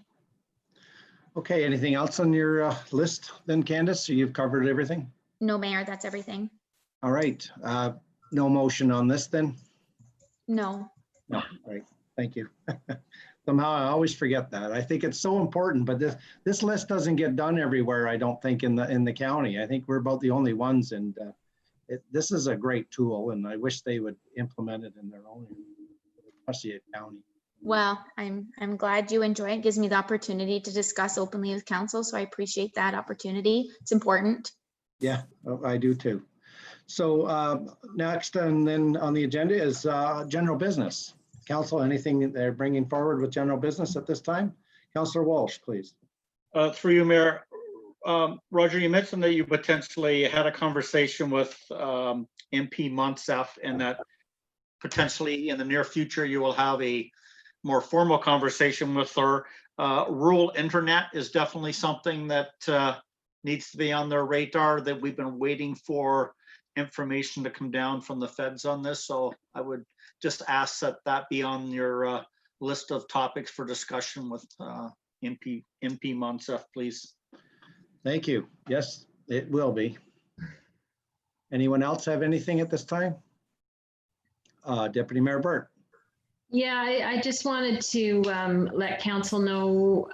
Okay, anything else on your list then, Candace? So you've covered everything? No, Mayor, that's everything. All right, no motion on this then? No. No, right, thank you. Somehow I always forget that. I think it's so important, but this list doesn't get done everywhere, I don't think, in the county. I think we're about the only ones, and this is a great tool, and I wish they would implement it in their own, especially at county. Well, I'm glad you enjoy it. It gives me the opportunity to discuss openly with council, so I appreciate that opportunity. It's important. Yeah, I do too. So next, and then on the agenda is general business. Council, anything that they're bringing forward with general business at this time? Councillor Walsh, please. Through you, Mayor. Roger, you mentioned that you potentially had a conversation with MP Monsef and that potentially in the near future you will have a more formal conversation with her. Rural internet is definitely something that needs to be on their radar, that we've been waiting for information to come down from the feds on this. So I would just ask that that be on your list of topics for discussion with MP Monsef, please. Thank you. Yes, it will be. Anyone else have anything at this time? Deputy Mayor Burt. Yeah, I just wanted to let council know,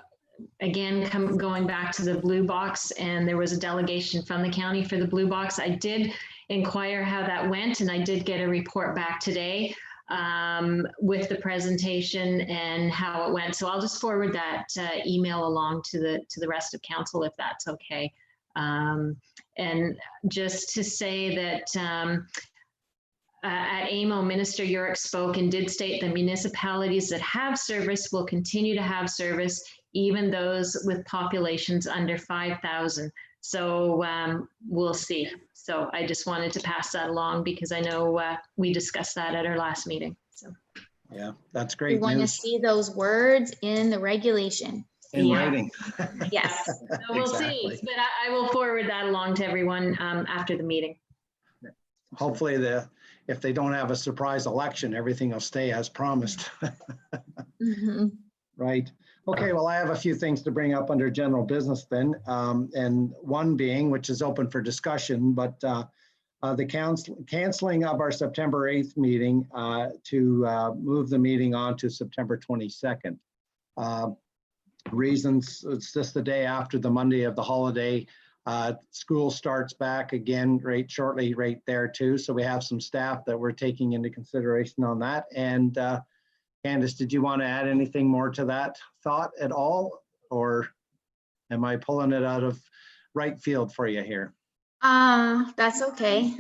again, going back to the blue box, and there was a delegation from the county for the blue box. I did inquire how that went, and I did get a report back today with the presentation and how it went. So I'll just forward that email along to the rest of council if that's okay. And just to say that at AMO, Minister Yurick spoke and did state that municipalities that have service will continue to have service, even those with populations under 5,000. So we'll see. So I just wanted to pass that along because I know we discussed that at our last meeting. So yeah, that's great. We want to see those words in the regulation. In writing. Yes. So we'll see, but I will forward that along to everyone after the meeting. Hopefully if they don't have a surprise election, everything will stay as promised. Mm-hmm. Right. Okay, well, I have a few things to bring up under general business then. And one being, which is open for discussion, but the canceling of our September 8th meeting to move the meeting on to September 22nd. Reasons, it's just the day after the Monday of the holiday. School starts back again shortly right there too. So we have some staff that we're taking into consideration on that. And Candace, did you want to add anything more to that thought at all? Or am I pulling it out of right field for you here? That's okay.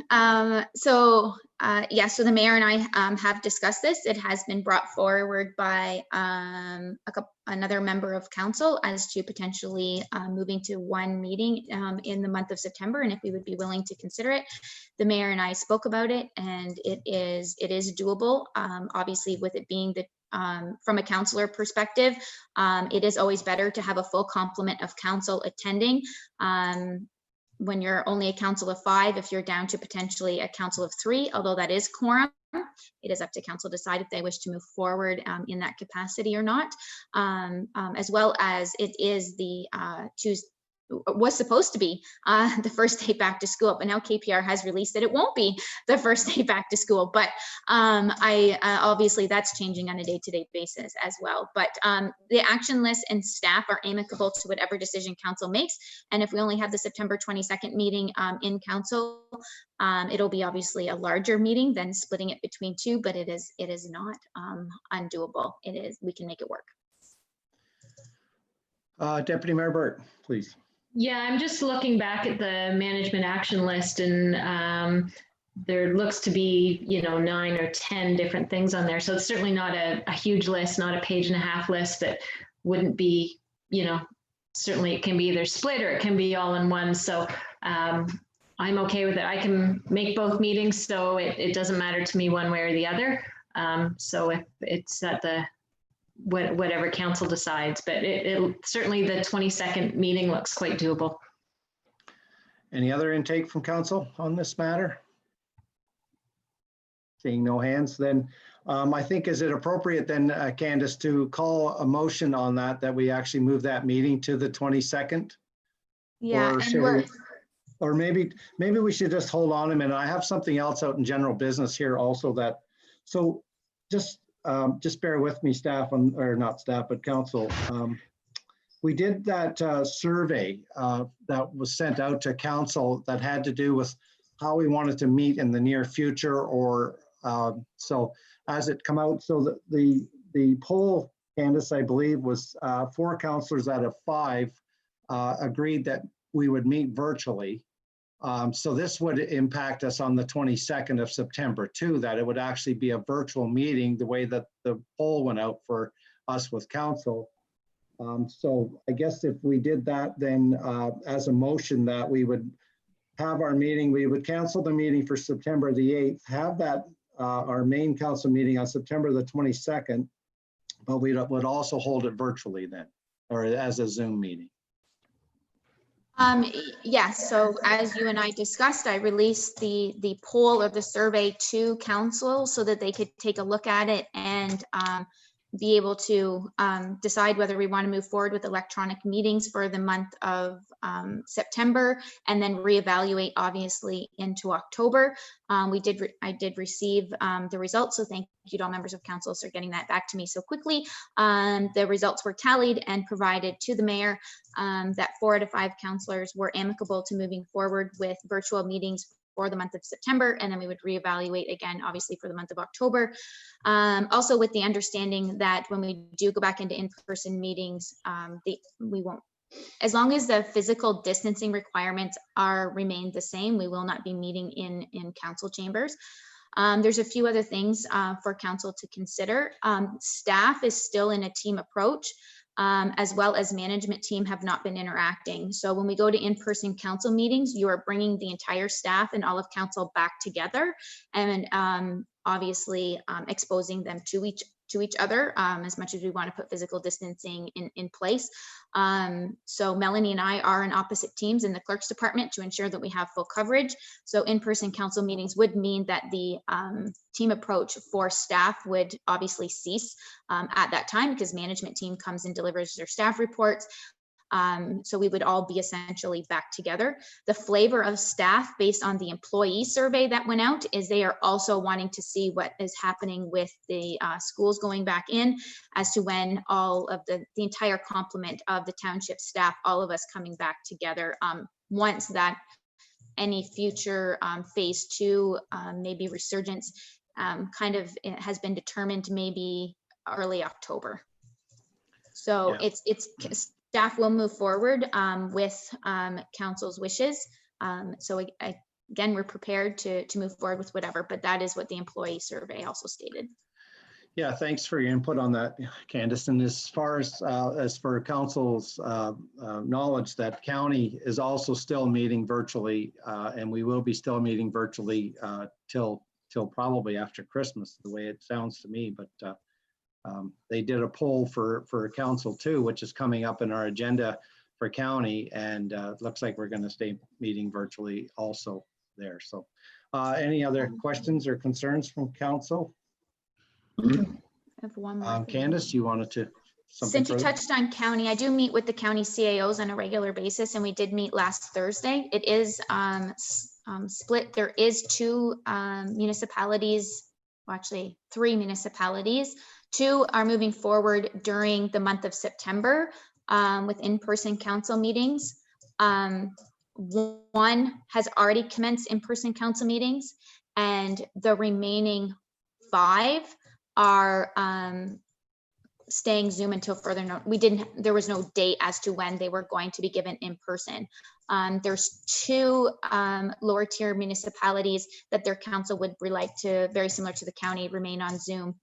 So Yeah, so the mayor and I have discussed this. It has been brought forward by another member of council as to potentially moving to one meeting in the month of September, and if we would be willing to consider it. The mayor and I spoke about it, and it is doable. Obviously, with it being the from a councillor perspective, it is always better to have a full complement of council attending. When you're only a council of 5, if you're down to potentially a council of 3, although that is quorum, it is up to council to decide if they wish to move forward in that capacity or not. As well as it is the was supposed to be the first day back to school, but now KPR has released that it won't be the first day back to school. But obviously that's changing on a day-to-day basis as well. But the action list and staff are amicable to whatever decision council makes. And if we only have the September 22nd meeting in council, it'll be obviously a larger meeting than splitting it between 2, but it is not undoable. It is, we can make it work. Deputy Mayor Burt, please. Yeah, I'm just looking back at the management action list, and there looks to be, 9 or 10 different things on there. So it's certainly not a huge list, not a page-and-a-half list that wouldn't be, certainly it can be either split or it can be all in one. So I'm okay with it. I can make both meetings, so it doesn't matter to me one way or the other. So if it's at the whatever council decides, but it certainly the 22nd meeting looks quite doable. Any other intake from council on this matter? Seeing no hands, then I think, is it appropriate then, Candace, to call a motion on that we actually move that meeting to the 22nd? Yeah, or maybe we should just hold on a minute. I have something else out in general business here also that, so just bear with me, staff, or not staff, but council. We did that survey that was sent out to council that had to do with how we wanted to meet in the near future, or so as it come out. So the poll, Candace, I believe, was 4 councillors out of 5 agreed that we would meet virtually. So this would impact us on the 22nd of September too, that it would actually be a virtual meeting, the way that the poll went out for us with council. So I guess if we did that, then as a motion that we would have our meeting, we would cancel the meeting for September the 8th, have that our main council meeting on September the 22nd, but we would also hold it virtually then, or as a Zoom meeting. Yes, so as you and I discussed, I released the poll or the survey to council so that they could take a look at it and be able to decide whether we want to move forward with electronic meetings for the month of September, and then reevaluate obviously into October. I did receive the results, so thank you to all members of council for getting that back to me so quickly. The results were tallied and provided to the mayor, that 4 out of 5 councillors were amicable to moving forward with virtual meetings for the month of September, and then we would reevaluate again, obviously, for the month of October. Also with the understanding that when we do go back into in-person meetings, we won't, as long as the physical distancing requirements remain the same, we will not be meeting in council chambers. There's a few other things for council to consider. Staff is still in a team approach. As well as management team have not been interacting. So when we go to in-person council meetings, you are bringing the entire staff and all of council back together, and obviously exposing them to each other as much as we want to put physical distancing in place. So Melanie and I are in opposite teams in the clerk's department to ensure that we have full coverage. So in-person council meetings would mean that the team approach for staff would obviously cease at that time, because management team comes and delivers their staff reports. So we would all be essentially back together. The flavor of staff based on the employee survey that went out is they are also wanting to see what is happening with the schools going back in, as to when all of the entire complement of the township staff, all of us coming back together, once that any future phase 2, maybe resurgence kind of has been determined, maybe early October. So yeah. It's staff will move forward with council's wishes. So again, we're prepared to move forward with whatever, but that is what the employee survey also stated. Yeah, thanks for your input on that, Candace. And as far as for council's knowledge, that county is also still meeting virtually, and we will be still meeting virtually till probably after Christmas, the way it sounds to me. But they did a poll for council too, which is coming up in our agenda for county, and it looks like we're going to stay meeting virtually also there. So, any other questions or concerns from council? I have one more thing. Candace, you wanted to Since you further? touched on county, I do meet with the county CAOs on a regular basis, and we did meet last Thursday. It is split. There is 2 municipalities, well, actually 3 municipalities. 2 are moving forward during the month of September with in-person council meetings. 1 has already commenced in-person council meetings, and the remaining 5 are staying Zoom until further notice. There was no date as to when they were going to be given in person. There's 2 lower tier municipalities that their council would like to, very similar to the county, remain on Zoom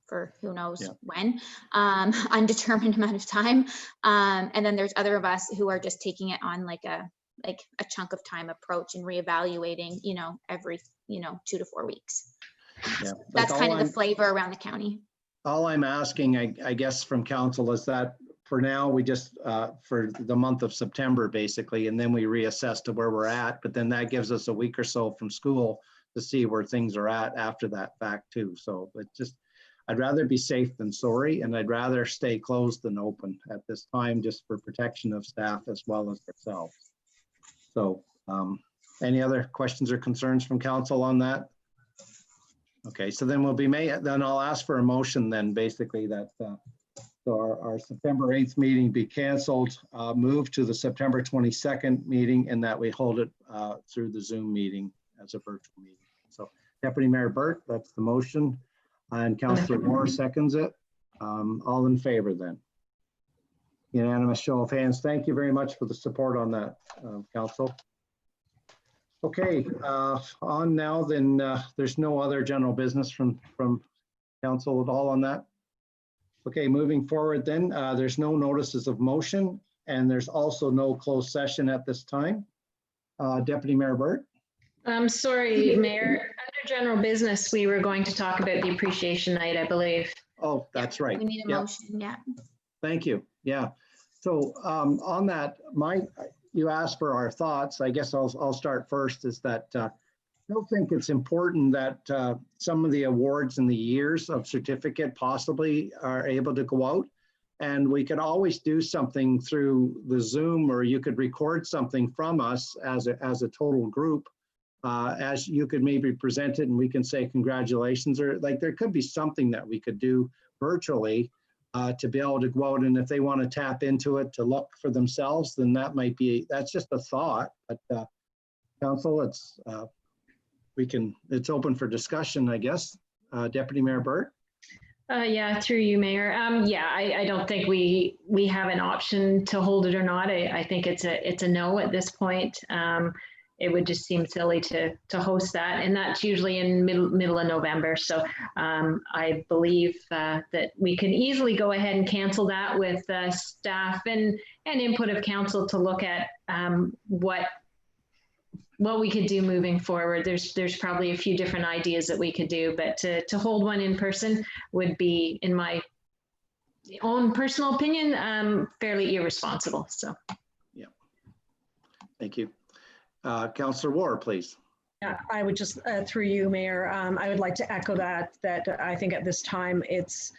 for who knows when, undetermined amount of time. And then there's other of us who are just taking it on like a chunk of time approach and reevaluating, every 2 to 4 weeks. Yeah, That's kind of the flavor around the county. All I'm asking, I guess, from council is that for now, we just, for the month of September, basically, and then we reassess to where we're at, but then that gives us a week or so from school to see where things are at after that fact too. So it's just, I'd rather be safe than sorry, and I'd rather stay closed than open at this time, just for protection of staff as well as ourselves. So any other questions or concerns from council on that? Okay, so then then I'll ask for a motion then, basically, that so our September 8th meeting be canceled, move to the September 22nd meeting, and that we hold it through the Zoom meeting as a virtual meeting. So Deputy Mayor Burt, that's the motion, and Councillor Moore seconds it. All in favor then? Unanimous show of hands. Thank you very much for the support on that, Council. Okay, on now then, there's no other general business from council at all on that. Okay, moving forward then, there's no notices of motion, and there's also no closed session at this time. Deputy Mayor Burt? I'm sorry, Mayor, under general business, we were going to talk about the appreciation night, I believe. Oh, that's right. We need a motion, yeah. Thank you, yeah. So on that, you asked for our thoughts. I guess I'll start first, is that I don't think it's important that some of the awards and the years of certificate possibly are able to go out. And we could always do something through the Zoom, or you could record something from us as a total group, as you could maybe present it and we can say congratulations, or like there could be something that we could do virtually to be able to go out, and if they want to tap into it to look for themselves, then that's just a thought. But council, it's open for discussion, I guess. Deputy Mayor Burt? Yeah, through you, Mayor. Yeah, I don't think we have an option to hold it or not. I think it's a no at this point. It would just seem silly to host that, and that's usually in middle of November. So I believe that we can easily go ahead and cancel that with staff and input of council to look at what we could do moving forward. There's probably a few different ideas that we could do, but to hold one in person would be, in my own personal opinion, fairly irresponsible. So, yeah, thank you. Councillor Ward, please. Yeah, I would just, through you, Mayor, I would like to echo that I think at this time it's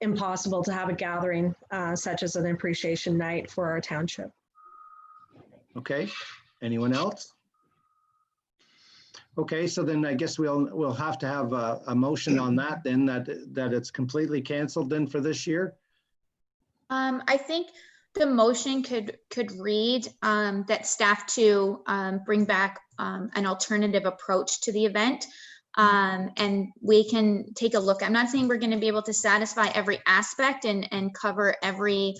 impossible to have a gathering such as an appreciation night for our township. Okay, anyone else? Okay, so then I guess we'll have to have a motion on that then, that it's completely canceled then for this year. I think the motion could read that staff to bring back an alternative approach to the event, and we can take a look. I'm not saying we're going to be able to satisfy every aspect and cover every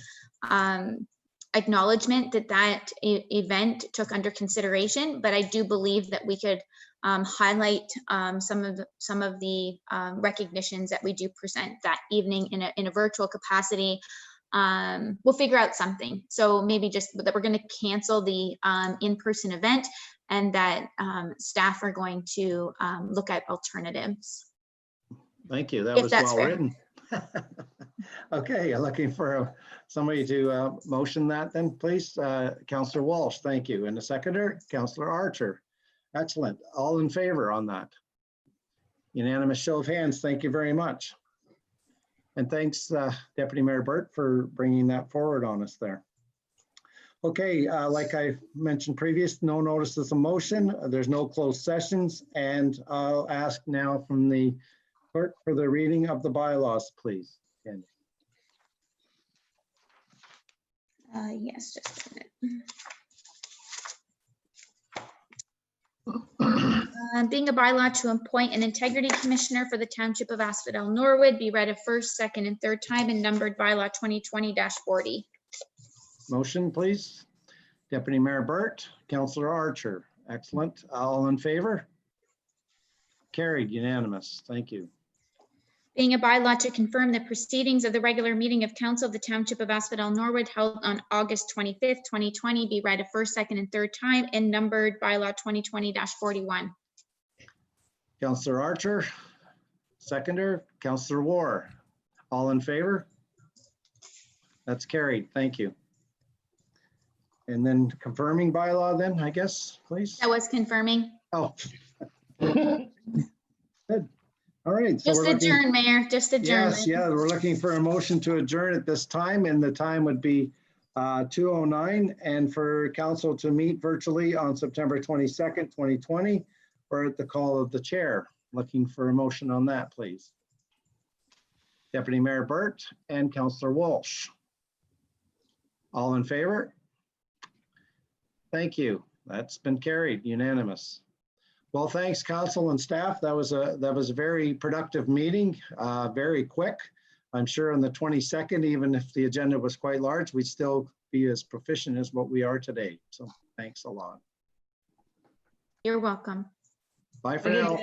acknowledgement that that event took under consideration, but I do believe that we could highlight some of the recognitions that we do present that evening in a virtual capacity. We'll figure out something. So maybe just that we're going to cancel the in-person event, and that staff are going to look at alternatives. Thank you. That If was that's well fair. written. Okay, looking for somebody to motion that then, please. Councillor Walsh, thank you. And the seconder, Councillor Archer. Excellent. All in favor on that? Unanimous show of hands. Thank you very much. And thanks, Deputy Mayor Burt, for bringing that forward on us there. Okay, like I mentioned previous, no notices of motion. There's no closed sessions, and I'll ask now from the clerk for the reading of the bylaws, please. Candy. Yes, just a minute. Being a bylaw to appoint an integrity commissioner for the Township of Asphodel-Norwood be read a first, second, and third time and numbered bylaw 2020-40. Motion, please. Deputy Mayor Burt, Councillor Archer. Excellent. All in favor? Carried, unanimous. Thank you. Being a bylaw to confirm the proceedings of the regular meeting of council of the Township of Asphodel-Norwood held on August 25th, 2020 be read a first, second, and third time and numbered bylaw 2020-41. Councillor Archer, seconder, Councillor War. All in favor? That's carried. Thank you. And then confirming bylaw then, I guess, please. That was confirming. Oh. Good. All right. So Just we're looking- adjourn, Mayor, just adjourn. Yes, yeah, we're looking for a motion to adjourn at this time, and the time would be 2:09, and for council to meet virtually on September 22nd, 2020, or at the call of the chair. Looking for a motion on that, please. Deputy Mayor Burt and Councillor Walsh. All in favor? Thank you. That's been carried, unanimous. Well, thanks, council and staff. That was a very productive meeting, very quick. I'm sure on the 22nd, even if the agenda was quite large, we'd still be as proficient as what we are today. So thanks a lot. You're welcome. Bye for now.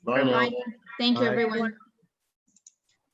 Bye now. Bye. Thank you, Bye. everyone.